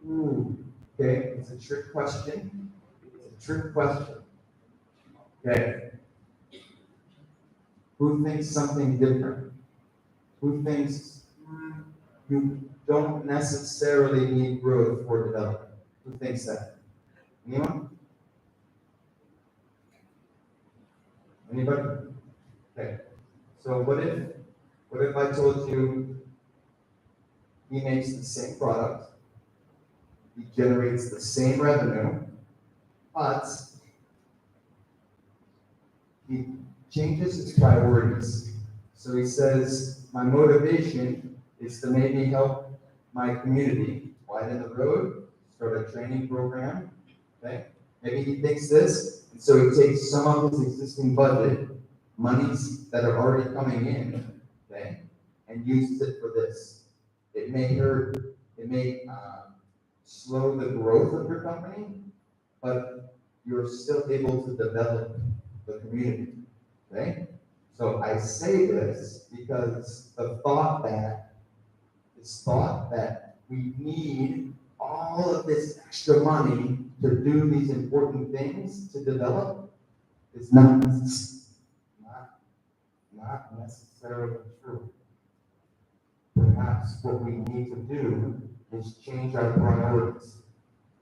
Ooh, okay, it's a trick question. It's a trick question. Okay. Who thinks something different? Who thinks you don't necessarily need growth for development? Who thinks that? Anyone? Anybody? Okay. So what What if I told you he makes the same product, he generates the same revenue, but he changes his priorities. So he says, my motivation is to maybe help my community widen the road, start a training program, okay? Maybe he thinks this, and so he takes some of his existing budget, monies that are already coming in, okay, and uses it for this. It may hurt, it may slow the growth of your company, but you're still able to develop the community, okay? So I say this because it's thought that we need all of this extra money to do these important things to develop is not necessarily true. Perhaps what we need to do is change our priorities,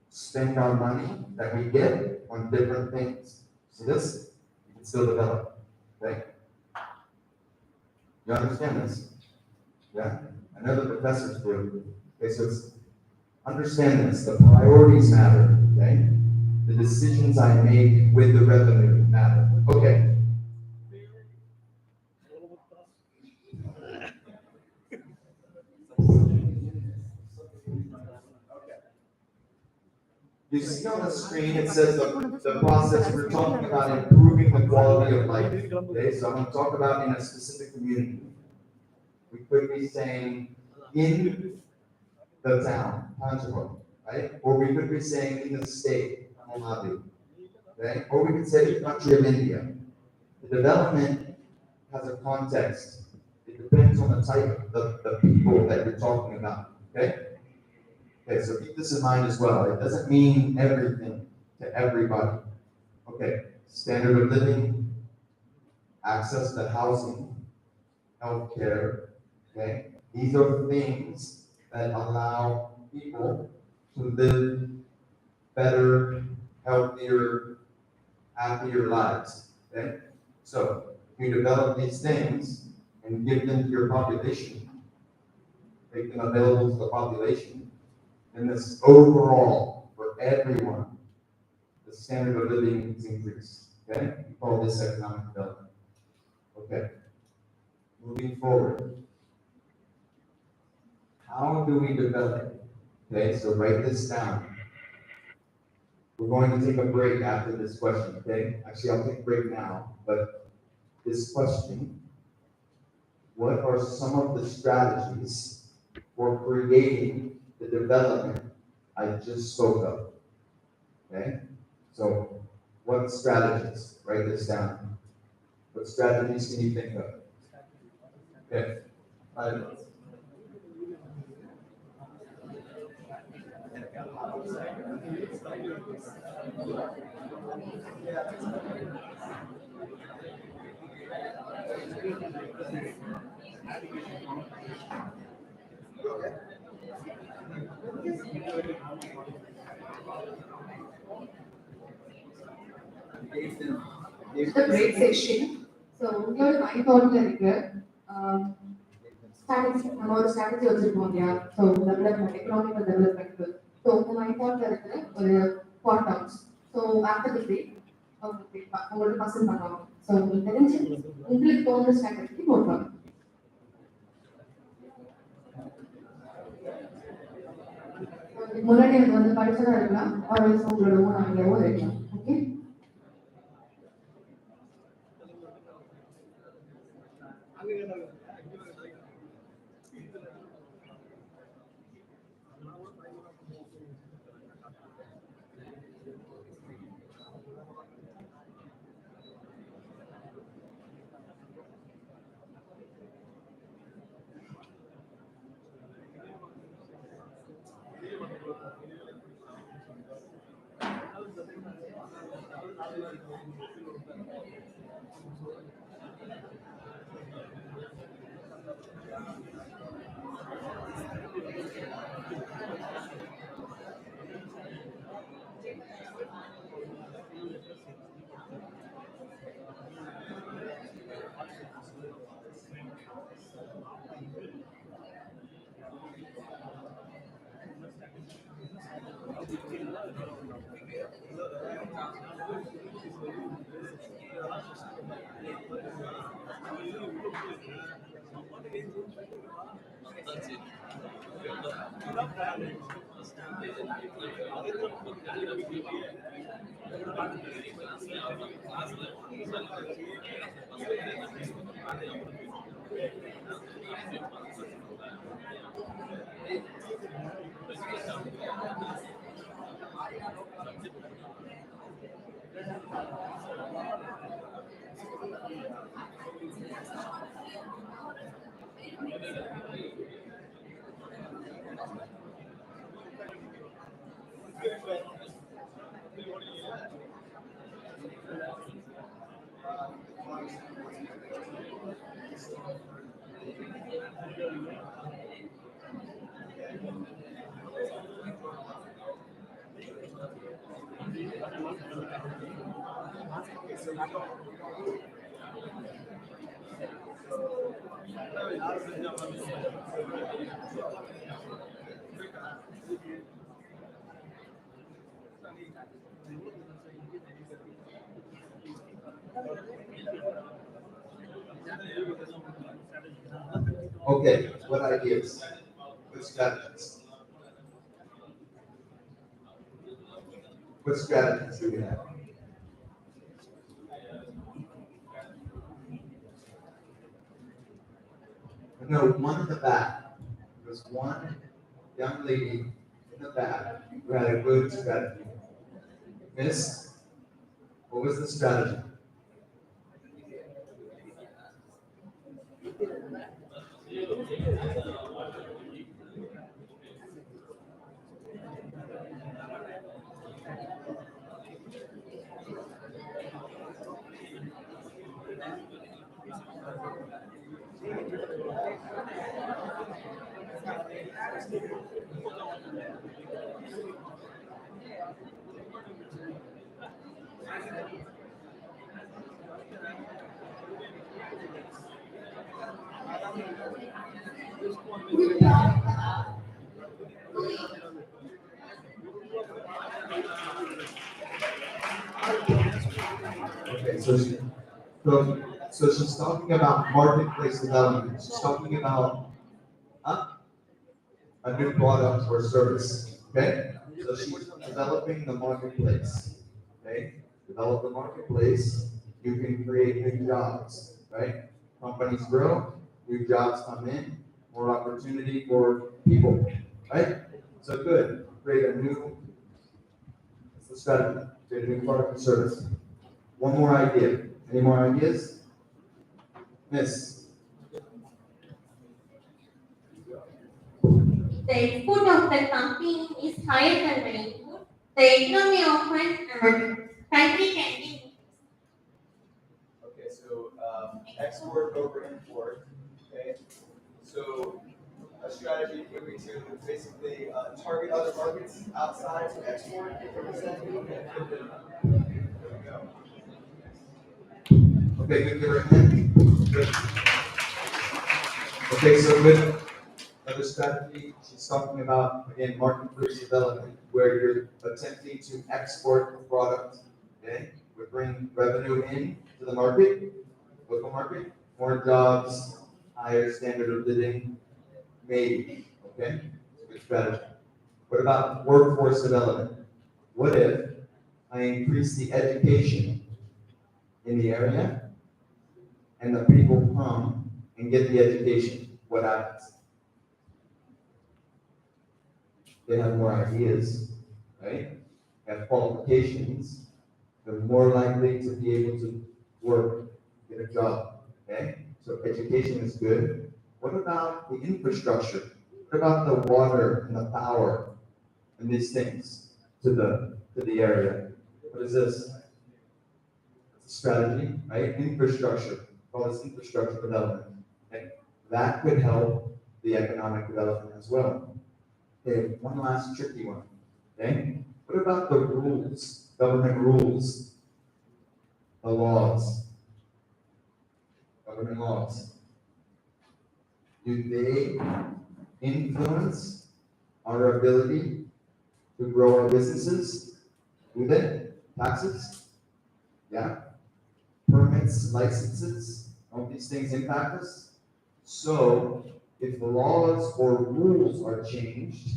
spend our money that we get on different things. So this, you can still develop, okay? You understand this? Yeah? I know the professors do. Okay, so it's, understand this, the priorities matter, okay? The decisions I make with the revenue matter. Okay. You see on the screen, it says the process, we're talking about improving the quality of life. Okay, so I'm going to talk about in a specific community. We could be saying in the town, Panchapur, right? Or we could be saying in the state, Tamil Nadu, okay? Or we could say the country of India. The development has a context. It depends on the type of the people that you're talking about, okay? Okay, so keep this in mind as well. It doesn't mean everything to everybody. Okay, standard of living, access to housing, healthcare, okay? These are things that allow people to live better, healthier, happier lives, okay? So, if you develop these things and give them to your population, make them available to the population, and this overall, for everyone, the standard of living is increased. Okay? We call this economic development. Okay. Moving forward. How do we develop? Okay, so write this down. We're going to take a break after this question, okay? Actually, I'll take a break now, but this question, what are some of the strategies for creating the development I just spoke of? Okay? So, what strategies? Write this down. What strategies can you think of? Okay. 5 minutes. It's a great session. So, here my thought is strategy, நம்ம ஒரு strategy வச்சிருக்கோம் இல்லையா? So, development, economic development. So, my thought இருக்கிற ஒரு 4 terms. So, after the break, உங்களுக்கு பசங்க பண்ணுவாங்க. So, உங்களுக்கு தெரிஞ்சு உங்களுக்கு தோணுற strategy போடுவாங்க. முன்னாடி எனக்கு வந்து படிச்சதா இருக்கலாம், ஆல்வேஸ் உங்களோட ஓன் ஐடியாவும் இருக்கலாம். Okay? Okay, what ideas? What strategies? What strategies do we have? No, one in the back. There's one young lady in the back who had a good strategy. Miss, what was the strategy? Okay, so she's talking about marketplace development. She's talking about a new product or service. Okay, so she's developing the marketplace. Okay, develop the marketplace. You can create new jobs. Right, companies grow, new jobs come in, more opportunity for people. Right, so good. Create a new. It's the strategy. Create a new product or service. One more idea. Any more ideas? Miss. The export of the company is higher than the input. The economy of an country can be. Okay, so export over import. Okay, so a strategy would be to basically target other markets outside to export. Okay, good. Give her a hand. Good. Okay, so good. Another strategy she's talking about again marketplace development, where you're attempting to export a product. Okay, we bring revenue in to the market, local market, more jobs, higher standard of living, maybe. Okay, it's a good strategy. What about workforce development? What if I increase the education in the area and the people come and get the education? What happens? They have more ideas, right? Have qualifications. They're more likely to be able to work, get a job. Okay? So education is good. What about the infrastructure? What about the water and the power and these things to the area? What is this? It's a strategy, right? Infrastructure. Call this infrastructure development. Okay? That could help the economic development as well. Okay, one last tricky one. Okay? What about the rules? Government rules. The laws. Government laws. Do they influence our ability to grow our businesses? Do they? Taxes? Yeah. Permits, licenses, all these things impact us. So if laws or rules are changed,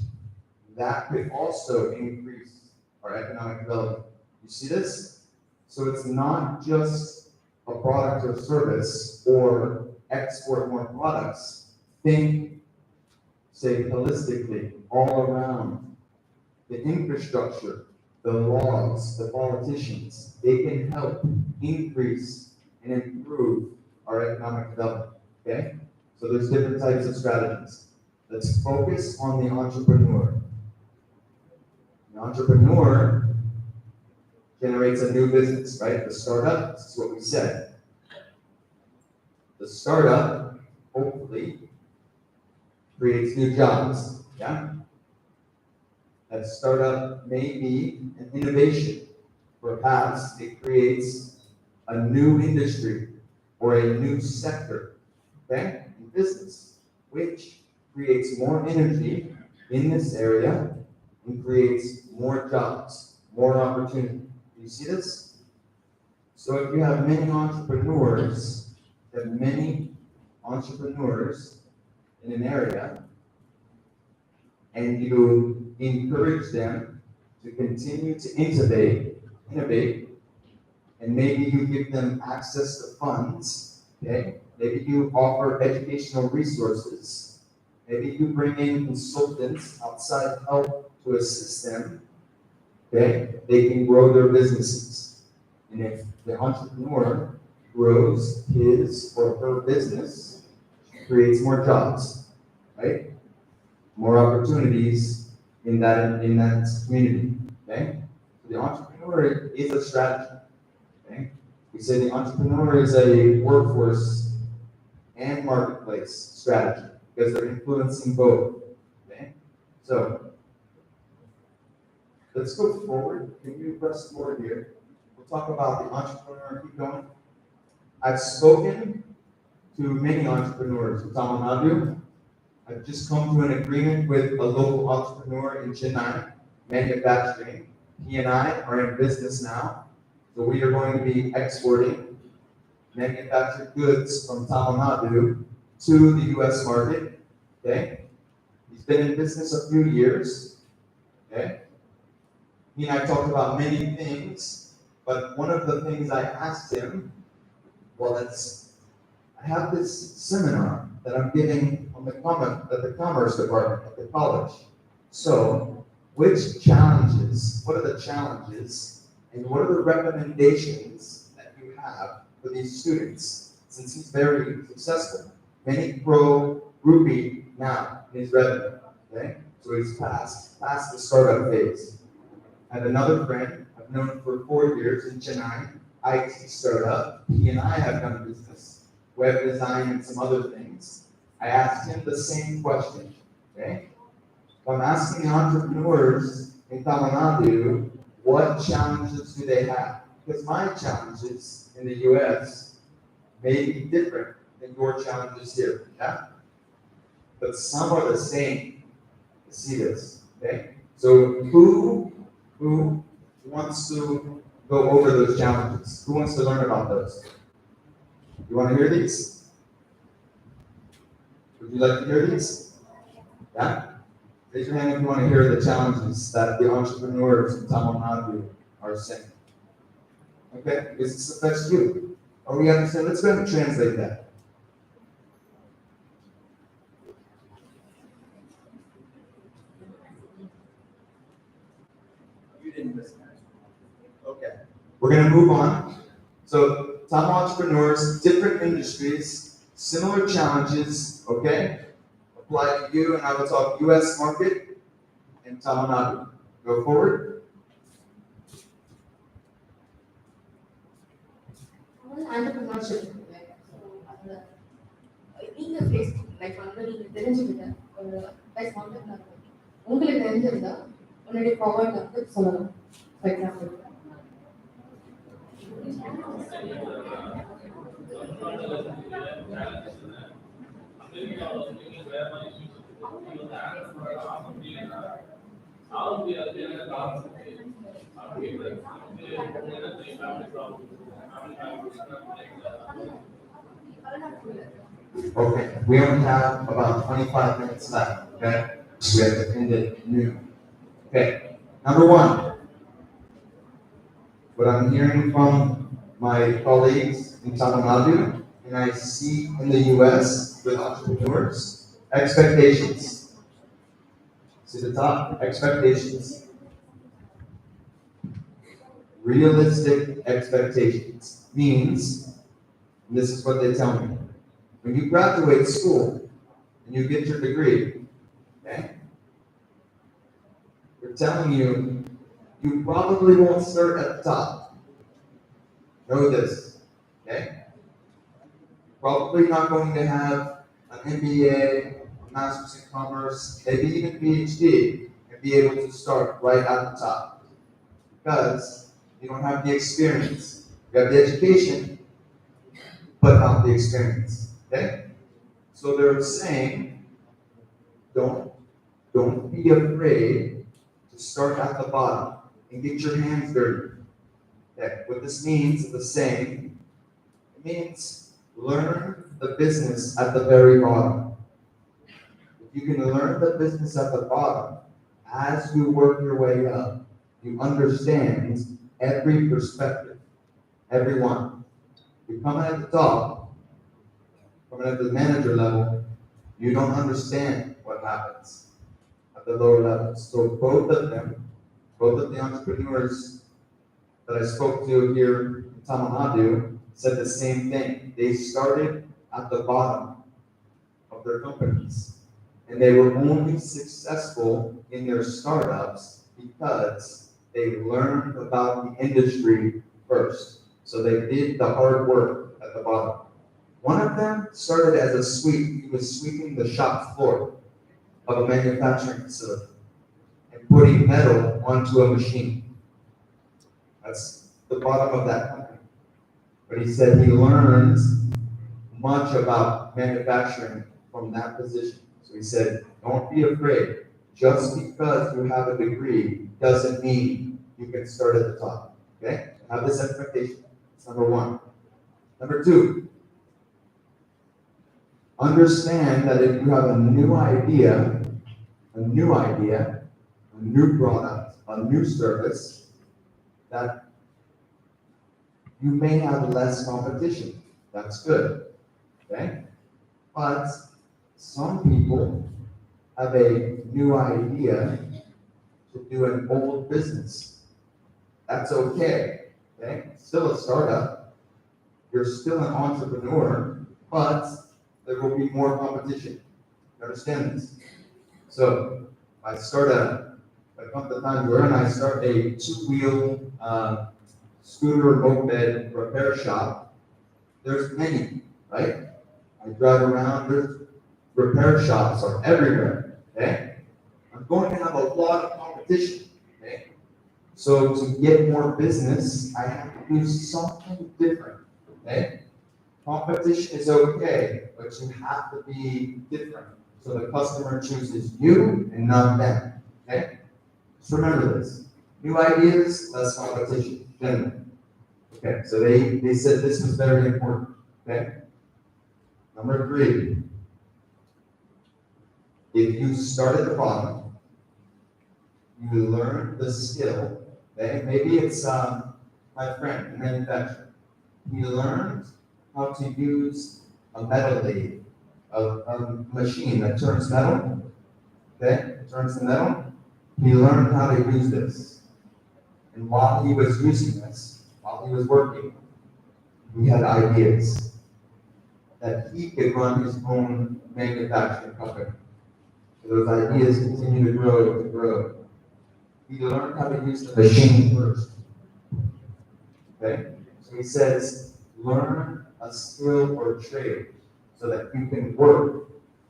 that could also increase our economic development. You see this? So it's not just a product or service or export more products. Think, say, holistically, all around. The infrastructure, the laws, the politicians, they can help increase and improve our economic development, okay? So there's different types of strategies. Let's focus on the entrepreneur. The entrepreneur generates a new business, right? The startup, this is what we said. The startup, hopefully, creates new jobs, yeah? That startup may be an innovation. Perhaps it creates a new industry or a new sector, okay, in business, which creates more energy in this area and creates more jobs, more opportunity. Do you see this? So if you have many entrepreneurs in an area, and you encourage them to continue to innovate, and maybe you give them access to funds, okay? Maybe you offer educational resources. Maybe you bring in consultants, outside help to assist them, okay? They can grow their businesses. And if the entrepreneur grows his or her business, creates more jobs, right? More opportunities in that community, okay? So the entrepreneur is a strategy, okay? We say the entrepreneur is a workforce and marketplace strategy because they're influencing both, okay? So let's go forward. Can you press forward here? We'll talk about the entrepreneur. Keep going. I've spoken to many entrepreneurs in Tamil Nadu. I've just come to an agreement with a local entrepreneur in Chennai, manufacturing. He and I are in business now, so we are going to be exporting manufactured goods from Tamil Nadu to the U.S. market, okay? He's been in business a few years, okay? He and I talked about many things, but one of the things I asked him was, I have this seminar that I'm giving on at the Commerce Department at the college. So, what are the challenges, and what are the recommendations that you have for these students? Since he's very successful, many grow rupee now in his revenue, okay? So he's past the startup phase. I have another friend I've known for 4 years in Chennai, IT startup. He and I have done business, web design and some other things. I asked him the same question, okay? So I'm asking entrepreneurs in Tamil Nadu, what challenges do they have? Because my challenges in the US may be different than your challenges here, yeah? But some are the same. You see this, okay? So who wants to go over those challenges? Who wants to learn about those? You want to hear these? Would you like to hear these? Yeah? Raise your hand if you want to hear the challenges that the entrepreneurs in Tamil Nadu are saying. Okay? Because this affects you. Or we understand? Let's go ahead and translate that. You didn't listen. Okay. We're going to move on. So, Tamil entrepreneurs, different industries, similar challenges, okay? Apply to you, and I will talk US market and Tamil Nadu. Go forward. Entrepreneurship. நீங்க face like வந்து நீங்க தெரிஞ்சுக்கிட்ட ஒரு like entrepreneur உங்களுக்கு தெரிஞ்சிருந்தா உன்னுடைய power வந்து சொல்லலாம் for example Okay, we only have about 25 minutes left, okay? We have to end at noon. Okay, number one, what I'm hearing from my colleagues in Tamil Nadu, and I see in the US with entrepreneurs, expectations. See the top, expectations. Realistic expectations means, and this is what they tell me, when you graduate school and you get your degree, okay, they're telling you, you probably won't start at the top. Know this, okay? Probably not going to have an MBA, a Master's in Commerce, maybe even PhD, and be able to start right at the top. Because you don't have the experience. You have the education, but not the experience, okay? So they're saying, don't be afraid to start at the bottom and get your hands dirty. Okay, what this means is the same. It means learn the business at the very bottom. If you can learn the business at the bottom, as you work your way up, you understand every perspective, everyone. You come at the top, coming at the manager level, you don't understand what happens at the lower levels. So both of them, both of the entrepreneurs that I spoke to here in Tamil Nadu said the same thing. They started at the bottom of their companies. And they were only successful in their startups because they learned about the industry first. So they did the hard work at the bottom. One of them started as a sweep. He was sweeping the shop floor of a manufacturing facility and putting metal onto a machine. That's the bottom of that company. But he said he learned much about manufacturing from that position. So he said, don't be afraid. Just because you have a degree doesn't mean you can start at the top. Okay? Have this expectation. That's number one. Number two, understand that if you have a new idea, a new product, a new service, that you may have less competition. That's good, okay? But some people have a new idea to do an old business. That's okay, okay? Still a startup. You're still an entrepreneur, but there will be more competition. You understand this? So, I come to Tanjore and I start a two-wheel scooter moped repair shop. There's many, right? I drive around, there's repair shops are everywhere, okay? I'm going to have a lot of competition, okay? So to get more business, I have to do something different, okay? Competition is okay, but you have to be different. So the customer chooses you and not them, okay? Just remember this. New ideas, less competition, generally. Okay, so they said this was very important, okay? Number three, if you start at the bottom, you learn the skill, okay? Maybe it's my friend, a manufacturer. He learned how to use a metal lathe, a machine that turns metal, okay? It turns the metal. He learned how to use this. And while he was using this, while he was working, he had ideas that he could run his own manufacturing company. So those ideas continue to grow. He learned how to use the machine first. Okay? So he says, learn a skill or trade so that you can work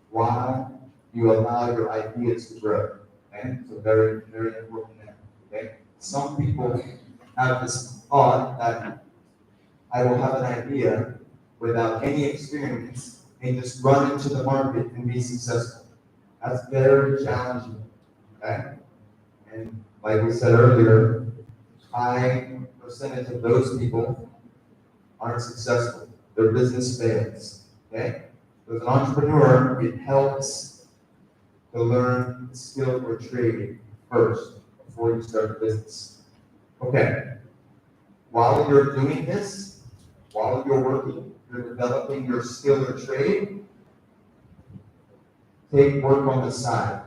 while you allow your ideas to grow. Okay? So very, very important there. Okay? Some people have this thought that I will have an idea without any experience and just run into the market and be successful. That's very challenging. Okay? And like we said earlier, high percentage of those people aren't successful. Their business fails. Okay? As an entrepreneur, it helps to learn the skill or trade first before you start a business. Okay. While you're doing this, while you're working, you're developing your skill or trade, take work on the side.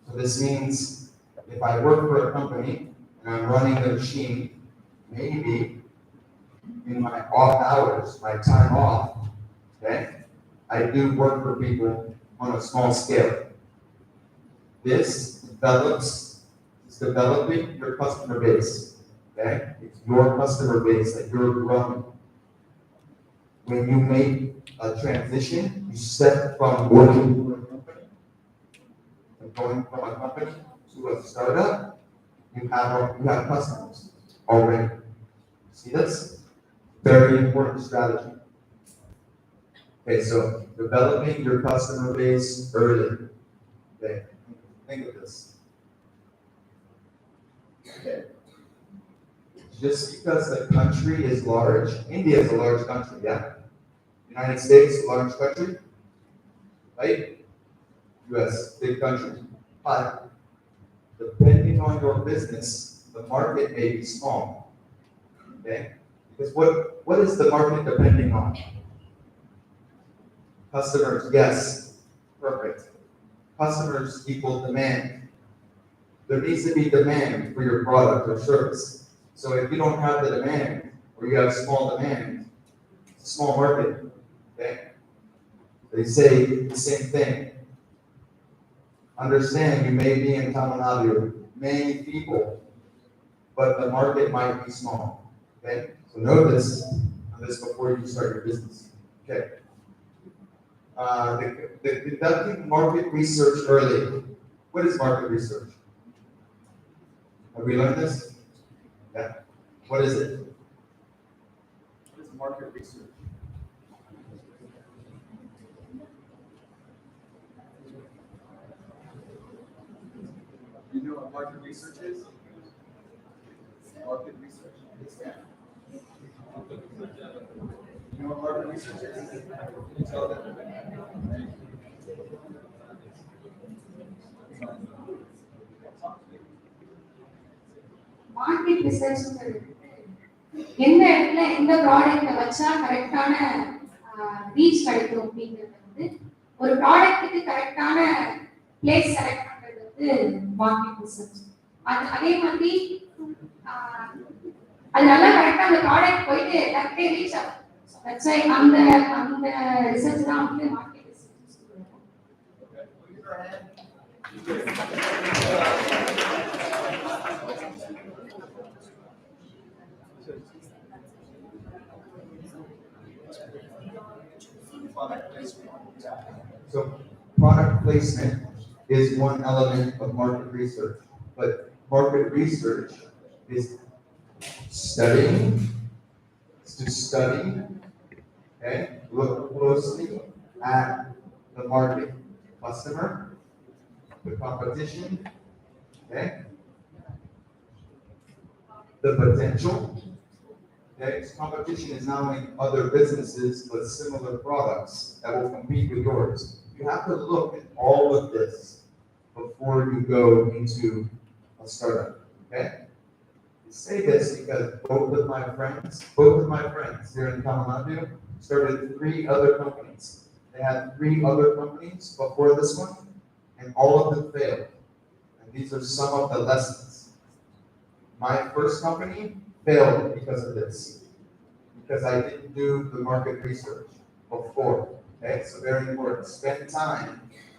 So this means if I work for a company and I'm running the machine, maybe in my off hours, my time off, okay, I do work for people on a small scale. This is developing your customer base. Okay? It's your customer base that you're growing. When you make a transition, you step from working for a company and going from a company to a startup, you have customers already. See this? Very important strategy. Okay, so developing your customer base early. Okay, think of this. Okay. Just because the country is large, India is a large country, yeah? United States, a large country, right? US, big country. But depending on your business, the market may be small, okay? Because what is the market depending on? Customers, yes, perfect. Customers equal demand. There needs to be demand for your product or service. So if you don't have the demand, or you have small demand, it's a small market, okay? They say the same thing. Understand you may be in Tamil Nadu, many people, but the market might be small, okay? So know this before you start your business, okay? The conducting market research early. What is market research? Have we learned this? Yeah. What is it? What is market research? You know what market research is? Market research. Yeah. You know what market research is? Can you tell them? Market research எந்த இடத்துல எந்த ப்ராடக்ட்டை வச்சா கரெக்டான reach கிடைக்கும் அப்படிங்கிறது வந்து ஒரு ப்ராடக்ட்டுக்கு கரெக்டான பிளேஸ் செலக்ட் பண்றது வந்து மார்க்கெட் ரிசர்ச். அதே மாதிரி அது நல்லா கரெக்டா அந்த ப்ராடக்ட் போயிட்டு டக்குனே ரீச் ஆகும். தட்ஸ் வை அந்த ரிசர்ச் தான் வந்து மார்க்கெட் ரிசர்ச் சொல்லுவோம். So product placement is one element of market research, but market research is studying, to study, okay, look closely at the market, customer, the competition, okay, the potential. Okay, competition is not only other businesses, but similar products that will compete with yours. You have to look at all of this before you go into a startup, okay? I say this because both of my friends here in Tamil Nadu started 3 other companies. They had 3 other companies before this one, and all of them failed. And these are some of the lessons. My first company failed because of this, because I didn't do the market research before. Okay, so very important. Spend time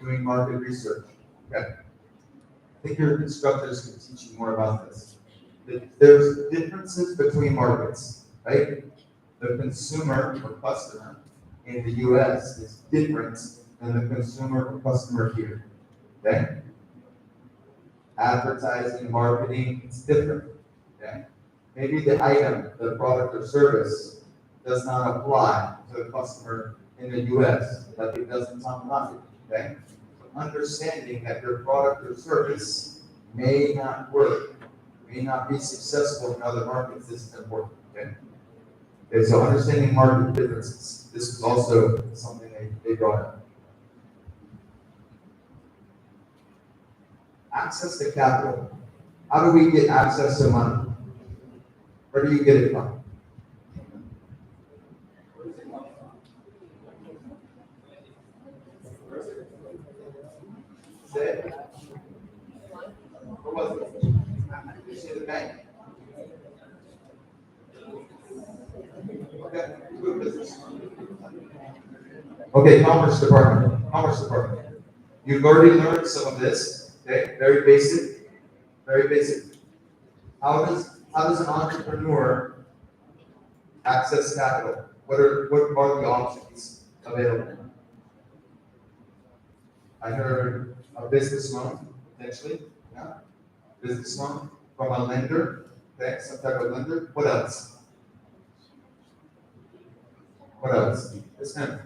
doing market research. Okay, I think your instructors can teach you more about this. There's differences between markets, right? The consumer or customer in the U.S. is different than the consumer or customer here. Okay, advertising, marketing, it's different. Okay. Maybe the item, the product or service does not apply to the customer in the US like it does in Tamil Nadu, okay? Understanding that your product or service may not work, may not be successful in other markets, this is important, okay? Okay, so understanding market differences. this was also something they brought up. Access to capital. How do we get access to money? Where do you get it from? Say it. What was it? You say the bank. Okay, good business. Okay, Commerce Department. Commerce Department. You've already learned some of this. Okay, very basic. Very basic. How does an entrepreneur access capital? What are the options available? I heard a business loan, potentially, yeah. Business loan from a lender, okay, some type of lender. What else? What else? Yes, ma'am.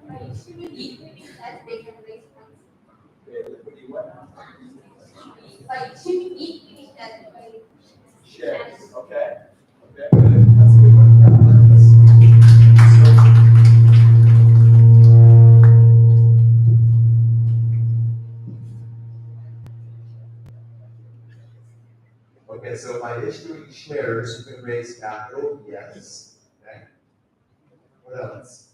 By issuing equity that they can raise funds. By issuing equity that they Shares. Okay. Okay. That's a good one. I like this. Okay, so by issuing shares, you can raise capital, yes. Okay. What else?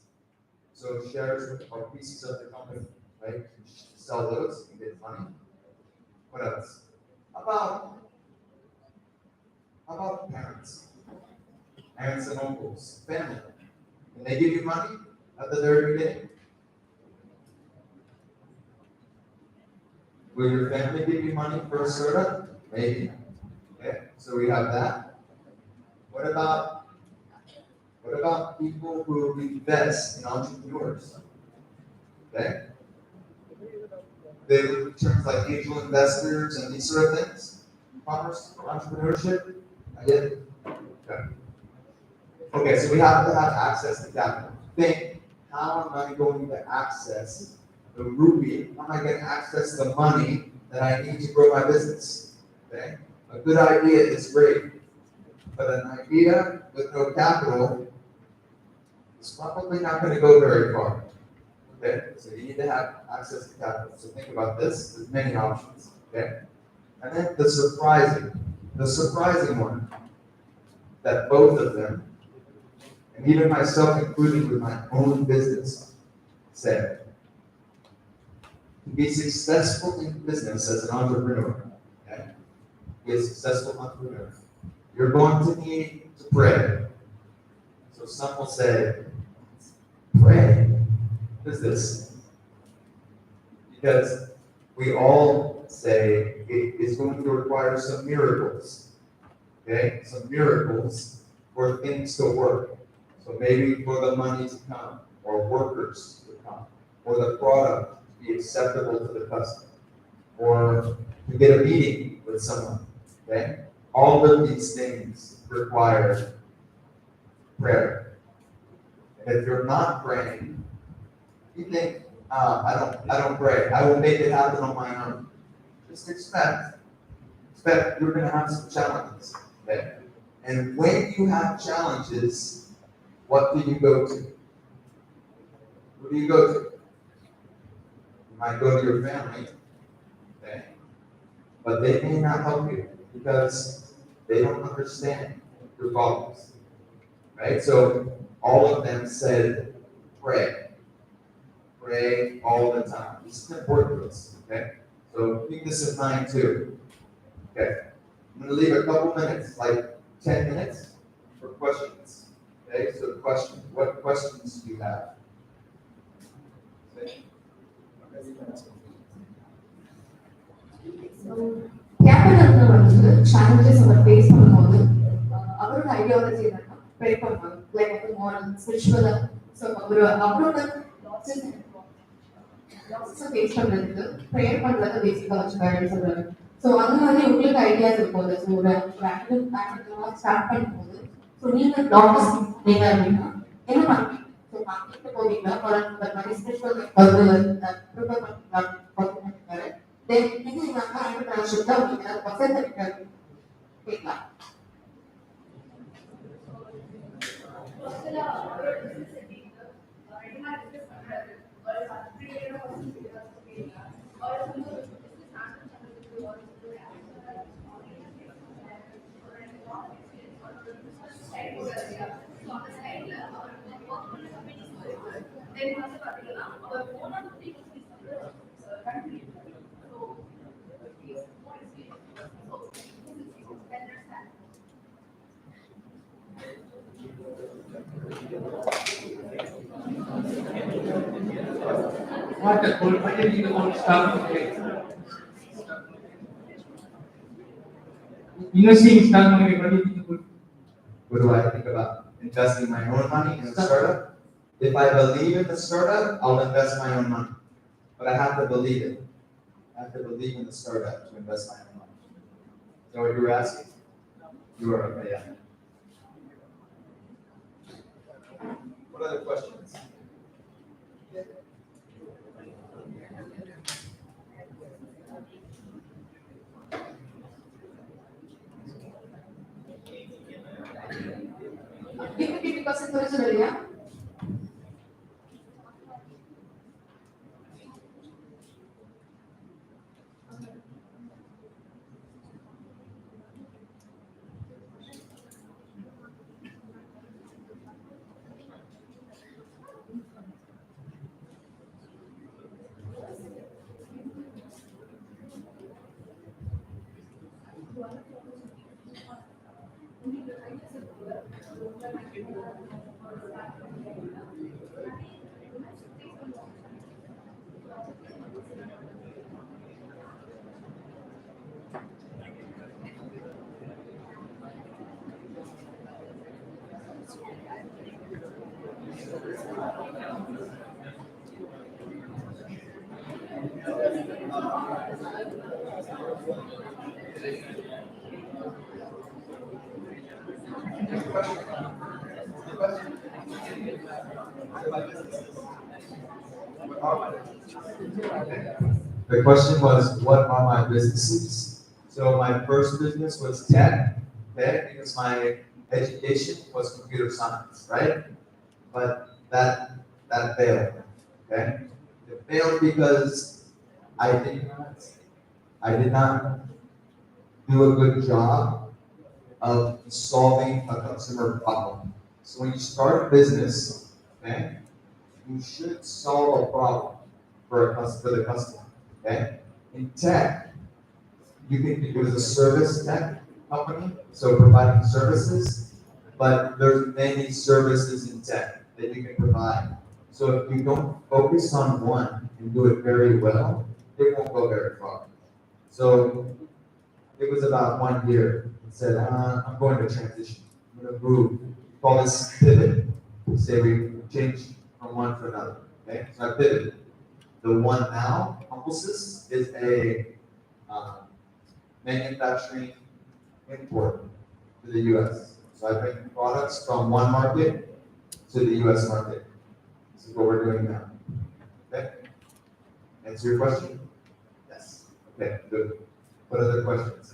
So shares are pieces of the company, right? You sell those, you get money. What else? How about parents? Aunts and uncles, family. Can they give you money at the very beginning? Will your family give you money for a startup? Maybe. Okay, so we have that. What about people who invest in entrepreneurs? Okay? They look at terms like angel investors and these sort of things. Commerce, entrepreneurship. I get it. Okay. Okay, so we have to have access to capital. Think, how am I going to access the rupee? How am I going to access the money that I need to grow my business? Okay? A good idea is great, but an idea with no capital is probably not going to go very far. Okay? So you need to have access to capital. So think about this. There's many options. Okay? And then the surprising one, that both of them, and even myself included with my own business, said, to be successful in business as an entrepreneur, okay? Be a successful entrepreneur, you're going to need to pray. So some will say, pray. What is this? Because we all say it is going to require some miracles. Okay? Some miracles for things to work. So maybe for the money to come, or workers to come, or the product to be acceptable to the customer, or to get a meeting with someone. Okay? All of these things require prayer. And if you're not praying, you think, I don't pray. I will make it happen on my own. Just expect you're going to have some challenges. Okay? And when you have challenges, what do you go to? Who do you go to? You might go to your family, okay? But they may not help you because they don't understand your problems, right? So all of them said, pray. Pray all the time. This is important to us, okay? So keep this in mind too. Okay. I'm going to leave a couple minutes, like 10 minutes, for questions. Okay, so the question, what questions do you have? Capital வந்து challenges அவர் face பண்ணும்போது அவரோட ideology என்னன்னா pray பண்ணுவாங்க like வந்து moral spiritual so அவரோட losses face பண்றதுக்கு prayer பண்றத பேசிக்கா வச்சுக்காருன்னு சொல்றாரு. ஸோ அந்த மாதிரி உங்களுக்கு ஐடியாஸ் இருக்கும். ஸோ ஒரு ஆக்டிவிட்டிவா ஸ்டார்ட் பண்ணும்போது ஸோ நீங்க லாஸ் நீங்க அப்படின்னா என்ன பண்ணுவீங்க? ஸோ மார்க்கெட் போவீங்களா ஒரு மாதிரி ஸ்பிரிச்சுவல் ப்ரிப்பேர் பண்ணிருக்காரு. தென் இது இல்லாம ஆண்டர்பிரினர்ஷிப் தான் உங்களுக்கு ஏதாவது பர்சன்ட் இருக்காது கேட்கலாம். What the whole, what did you all start with? Investing in stock market, what do you think? What do I think about investing my own money in a startup? If I believe in the startup, I'll invest my own money. But I have to believe it. I have to believe in the startup to invest my own money. Is that what you were asking? You were, okay, yeah. What other questions? because it was earlier. The question was, what are my businesses? So my first business was tech, okay, because my education was computer science, right? But that failed, okay? It failed because I did not do a good job of solving a customer problem. So when you start a business, okay, you should solve a problem for the customer, okay? In tech, you can think it was a service tech company, so providing services, but there's many services in tech that you can provide. So if you don't focus on one and do it very well, it won't go very far. So it was about 1 year. It said, I'm going to transition. I'm going to move. Call this pivot. Say we change from one to another. Okay, so I pivoted. The one now, Umplesis, is a manufacturing import to the U.S. So I bring products from one market to the U.S. market. This is what we're doing now. Okay? Answer your question? Yes. Okay, good. What other questions?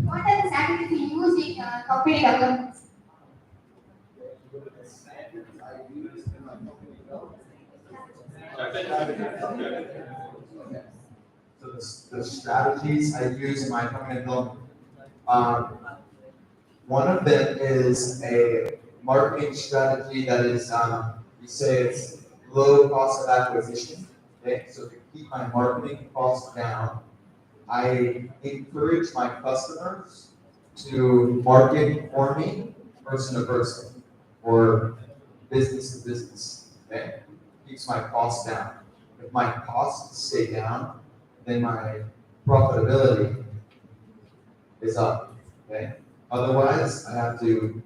What are the strategies you use in company development? So the strategies I use in my company development, one of them is a marketing strategy that is, we say it's low cost of acquisition. Okay, so to keep my marketing costs down, I encourage my customers to market for me person to person or business to business. Okay, keeps my costs down. If my costs stay down, then my profitability is up, okay? Otherwise, I have to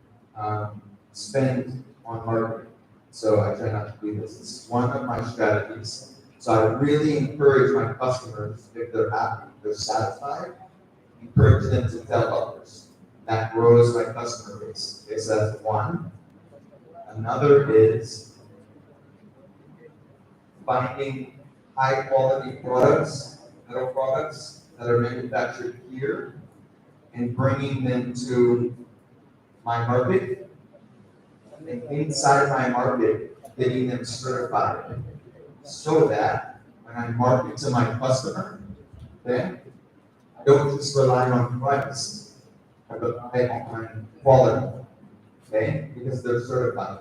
spend on marketing. So I try not to do this. It's one of my strategies. So I really encourage my customers, if they're happy, if they're satisfied, encourage them to tell others. That grows my customer base. Okay, so that's one. Another is finding high quality products, metal products that are manufactured here and bringing them to my market, and inside my market, getting them certified so that when I market to my customer, okay, I don't just rely on price, but on quality, okay, because they're certified.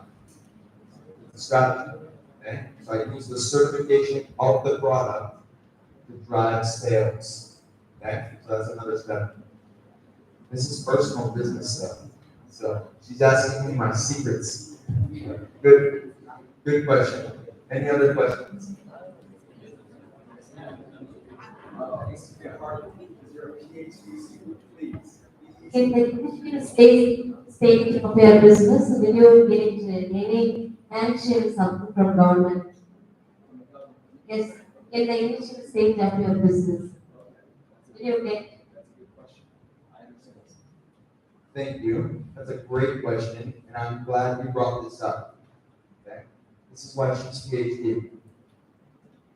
It's a strategy, okay? So I use the certification of the product to drive sales, okay? So that's another strategy. This is personal business stuff. So she's asking me my secrets. Good question. Any other questions? In the initial stage of your business, will you get any financial support from government? Yes, in the initial stage of your business, will you get? Thank you. That's a great question, and I'm glad you brought this up. Okay? This is why she's PhD.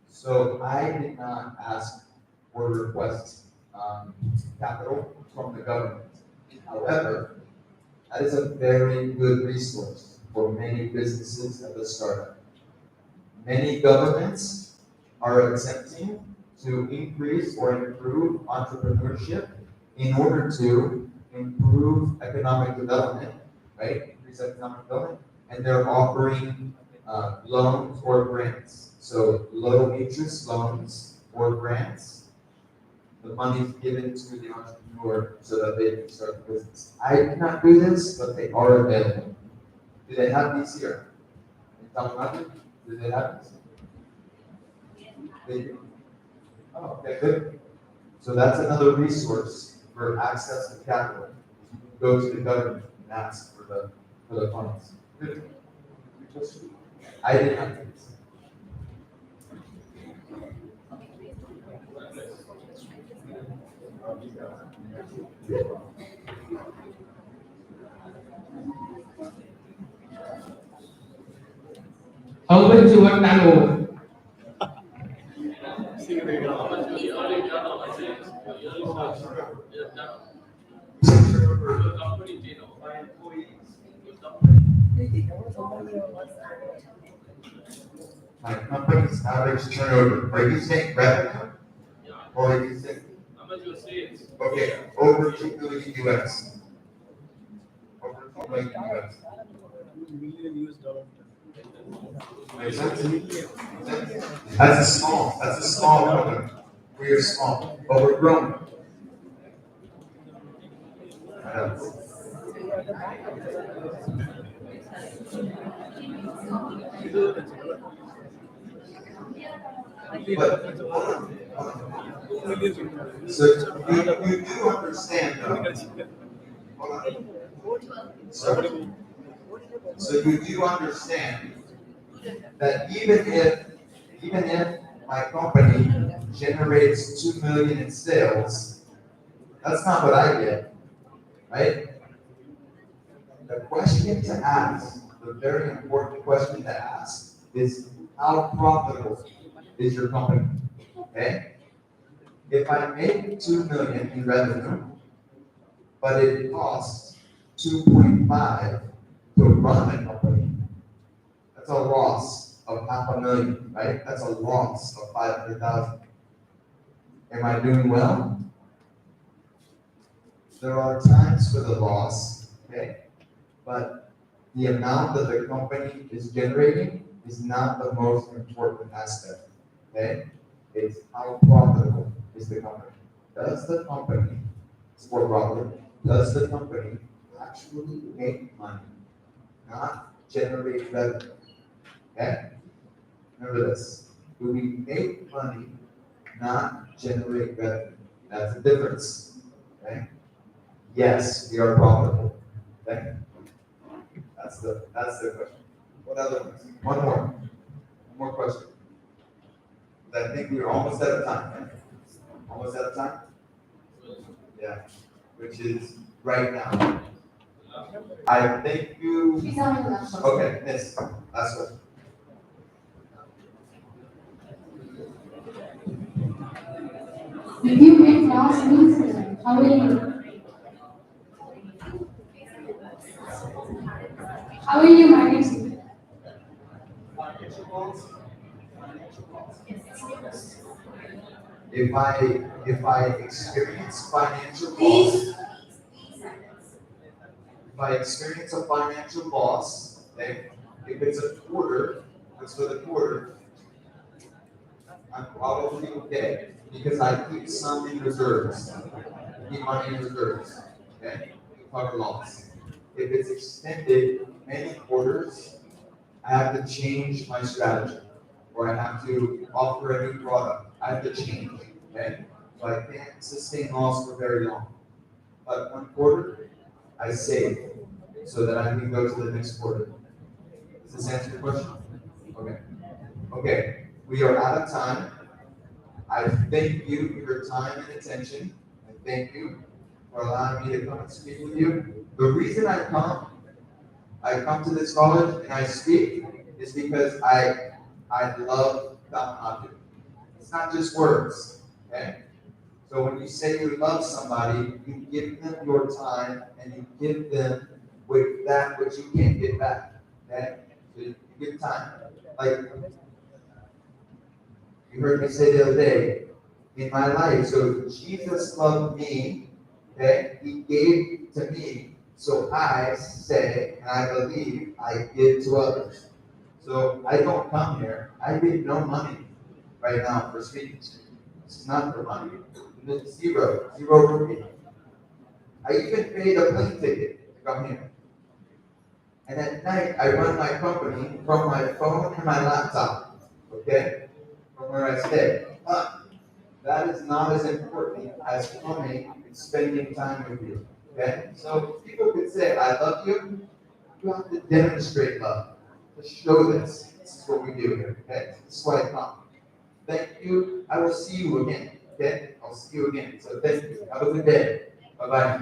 So I did not ask or request capital from the government. However, that is a very good resource for many businesses at the startup. Many governments are attempting to increase or improve entrepreneurship in order to improve economic development, right? Increase economic development, and they're offering loans or grants. So low interest loans or grants. The money is given to the entrepreneur so that they can start the business. I cannot do this, but they are available. Do they have these here? In Tamil Nadu? Do they have these? They do. Oh, okay, good. So that's another resource for access to capital. You can go to the government and ask for the funds. Good. I did not do this. How much you want turnover? My company's average turnover. Are you saying revenue? Or are you saying? How much your sales? Okay, over 2 million US. Over 2 million US. Makes sense? That's a small company. We are small, but we're growing. But, so you do understand though. Hold on. So you do understand that even if my company generates 2 million in sales, that's not what I get, right? The question to ask, the very important question to ask is how profitable is your company? Okay? If I make 2 million in revenue, but it costs 2.5 to run a company, that's a loss of $500,000, right? That's a loss of 500,000. Am I doing well? There are times for the loss, okay? But the amount that the company is generating is not the most important aspect, okay? It's how profitable is the company. Does the company, for profit, does the company actually make money, not generate revenue? Okay? Remember this. Do we make money, not generate revenue? That's the difference. Okay? Yes, we are profitable. Okay? That's the question. What other ones? One more. One more question. I think we're almost out of time, right? Almost out of time? Yeah. Which is right now. I think you. She's having the last one. Okay, miss. Last question. If you get lost means how will you manage it? Financial loss. If I experience financial loss, if I experience a financial loss, okay, if it's a quarter, it's for the quarter, I'm probably okay because I keep some in reserves. Keep money in reserves, okay, to cover loss. If it's extended many quarters, I have to change my strategy, or I have to offer a new product. I have to change, okay? So I can't sustain loss for very long. But one quarter, I save so that I can go to the next quarter. Does this answer your question? Okay. Okay, we are out of time. I thank you for your time and attention. I thank you for allowing me to come and speak with you. The reason I come to this college and I speak is because I love Kamanadu. It's not just words, okay? So when you say you love somebody, you give them your time and you give them with that which you can't get back, okay? So you give time. Like you heard me say the other day, in my life, so Jesus loved me, okay? He gave to me, so I say, and I believe, I give to others. So I don't come here, I get no money right now for speaking to you. This is not for money. Zero rupee. I even paid a plane ticket to come here. And at night, I run my company from my phone and my laptop, okay? From where I stay. But that is not as important as coming and spending time with you, okay? So people could say, I love you. You have to demonstrate love. To show this. This is what we do here, okay? This is why I come. Thank you. I will see you again, okay? I'll see you again. So thank you. Have a good day. Bye-bye.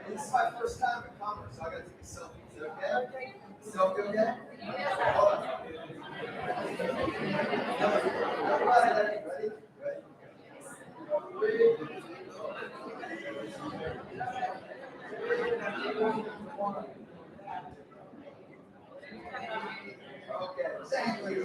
This is my first time in commerce, so I gotta take a selfie. Is it okay? Selfie okay? Everybody ready? Ready? Okay, thank you.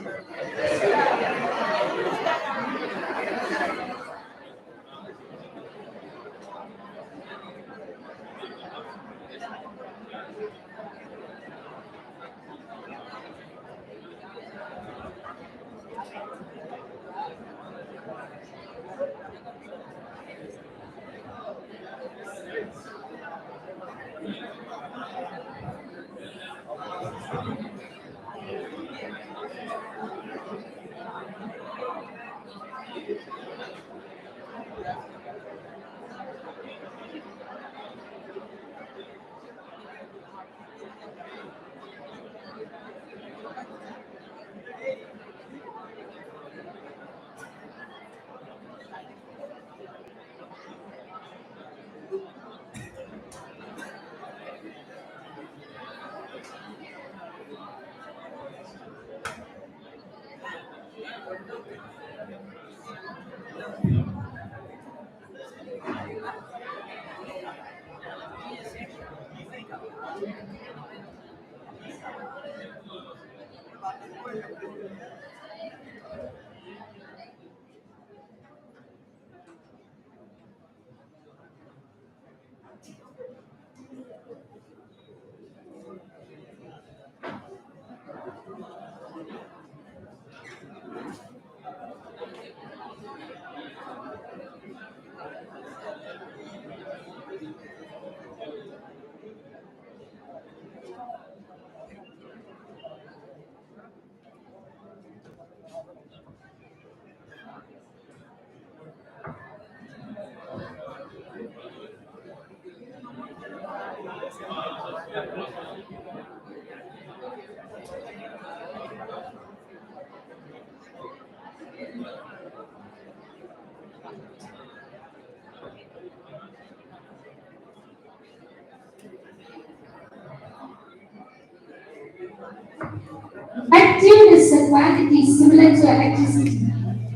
But fuel is a quantity similar to electricity.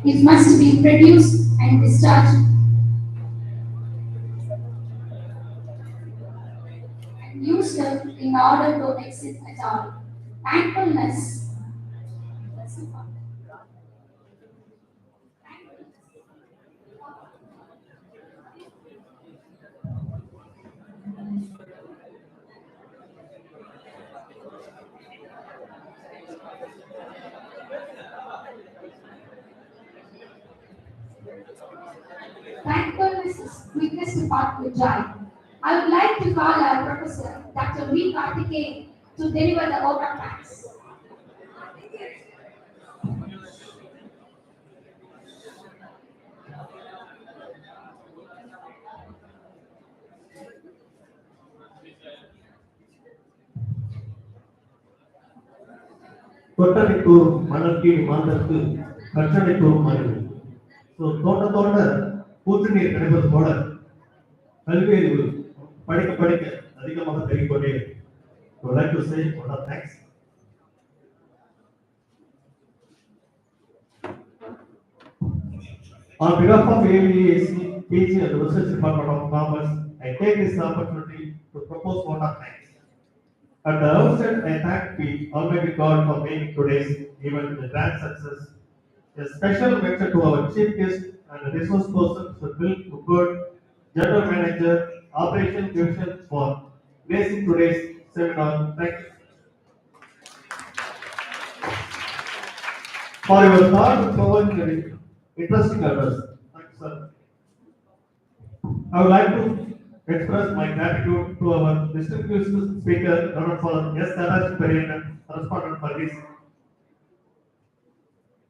It must be produced and discharged and used up in order to exist at all. Thankfulness. Thankfulness is quickest path to joy. I would like to call our professor, Dr. V. Karthikeyan, to deliver the vote of thanks. தொட்டனைத்தோர் மணற்கீழ் மாந்தற்கு கற்றனைத்தோர் மறைவு. So தோண்ட தோண்ட ஊற்று நீர் கிடைப்பது போல கல்வி அறிவு படிக்க படிக்க அதிகமாக பெருகிக்கொண்டே இருக்கு. So I'd like to say a lot of thanks. On behalf of AVAC, PG and the Research Department of Commerce, I take this opportunity to propose vote of thanks. At the outset, I thank the Almighty God for making today's event a grand success. A special mention to our chief guest and resource person, Sir Bill Woodward, General Manager, Operation Division for gracing today's seminar. Thank you. For your thought-provoking, interesting address. Thank you, sir. I would like to express my gratitude to our distinguished speaker, Reverend Father S. Saraj Periyan, correspondent for his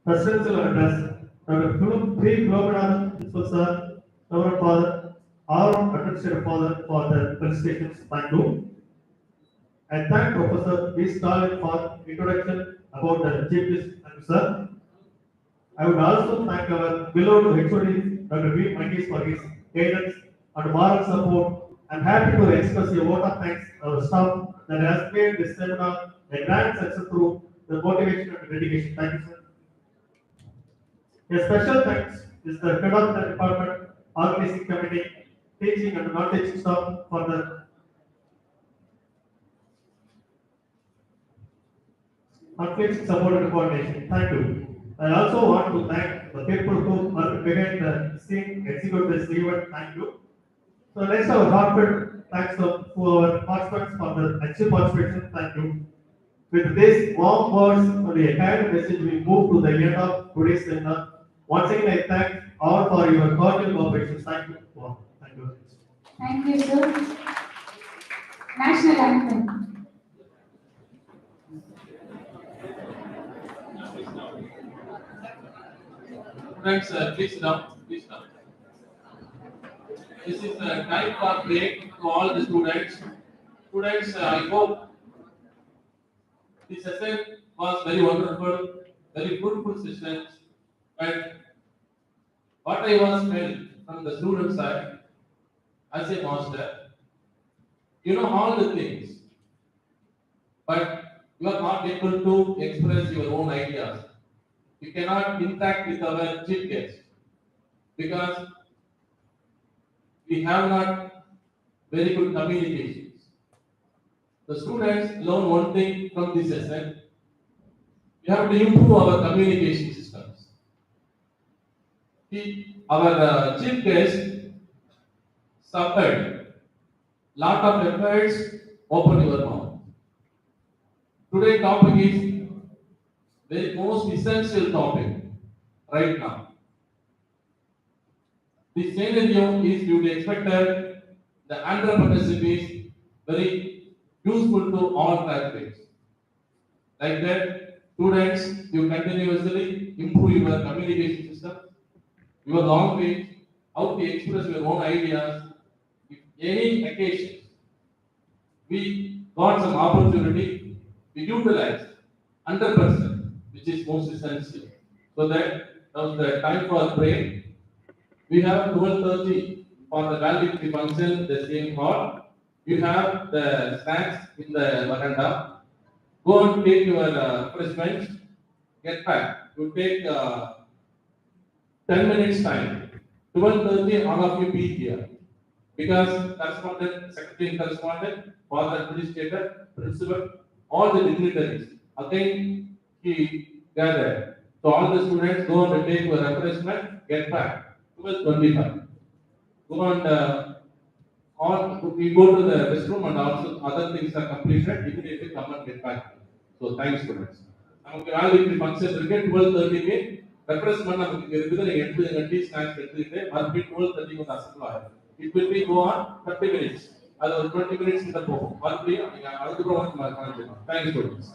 presidential address. Dr. P. Global Professor, Reverend Father, our Administrative Father for the presentations. Thank you. I thank Professor V. Stalin for introduction about the chief guest. Thank you, sir. I would also thank our beloved HOD, Dr. V. Mangesh, for his guidance and moral support. I'm happy to express a vote of thanks to our staff that has made this seminar a grand success through the motivation and dedication. Thank you, sir. A special thanks is the head of the department, organizing committee, teaching and non-teaching staff for the conflict support and coordination. Thank you. I also want to thank the people who are behind the scene execute this event. Thank you. So next, our heartfelt thanks to our participants for the active participation. Thank you. With this warm words and the kind message, we move to the end of today's seminar. Once again, I thank all for your cordial cooperation. Thank you. Thank you. Thank you, sir. National anthem. Friends, please sit down. Please sit down. This is a time for break to all the students. Students, I hope this session was very wonderful, very fruitful session. And what I was felt from the student side, as a master, you know all the things, but you are not able to express your own ideas. You cannot interact with our chief guest because we have not very good communications. The students learn one thing from this session. We have to improve our communication systems. Our chief guest suffered lot of efforts. Open your mouth. Today's topic is the most essential topic right now. The scenario is to be expected. The entrepreneurship is very useful to all graduates. Like that, students, you continuously improve your communication system, your language, how to express your own ideas. If any occasion we got some opportunity, we utilize 100%, which is most essential. So that now the time for break. We have 12:30 for the validity function, the same hall. You have the snacks in the veranda. Go and take your refreshments. Get back. You take 10 minutes time. 12:30, all of you be here. Because correspondent, secretary correspondent, father administrator, principal, all the dignitaries, again he gathered. So all the students go and take your refreshment, get back. 12:25. Go and we go to the restroom and also other things are completed. Immediately come and get back. So thanks, students. நமக்கு வேலைக்கு function இருக்கு 12:30க்கு refreshment நமக்கு இங்க இருக்குது. நீங்க எடுத்துங்க tea snacks எடுத்துக்கிட்டு மறுபடியும் 12:30க்கு வந்து அசெம்பிள் ஆகும். It will be go on 30 minutes. அது ஒரு 20 minutes கிட்ட போகும். மறுபடியும் நீங்க அதுக்கு அப்புறம் வந்து கிளம்பிடலாம். Thanks, students.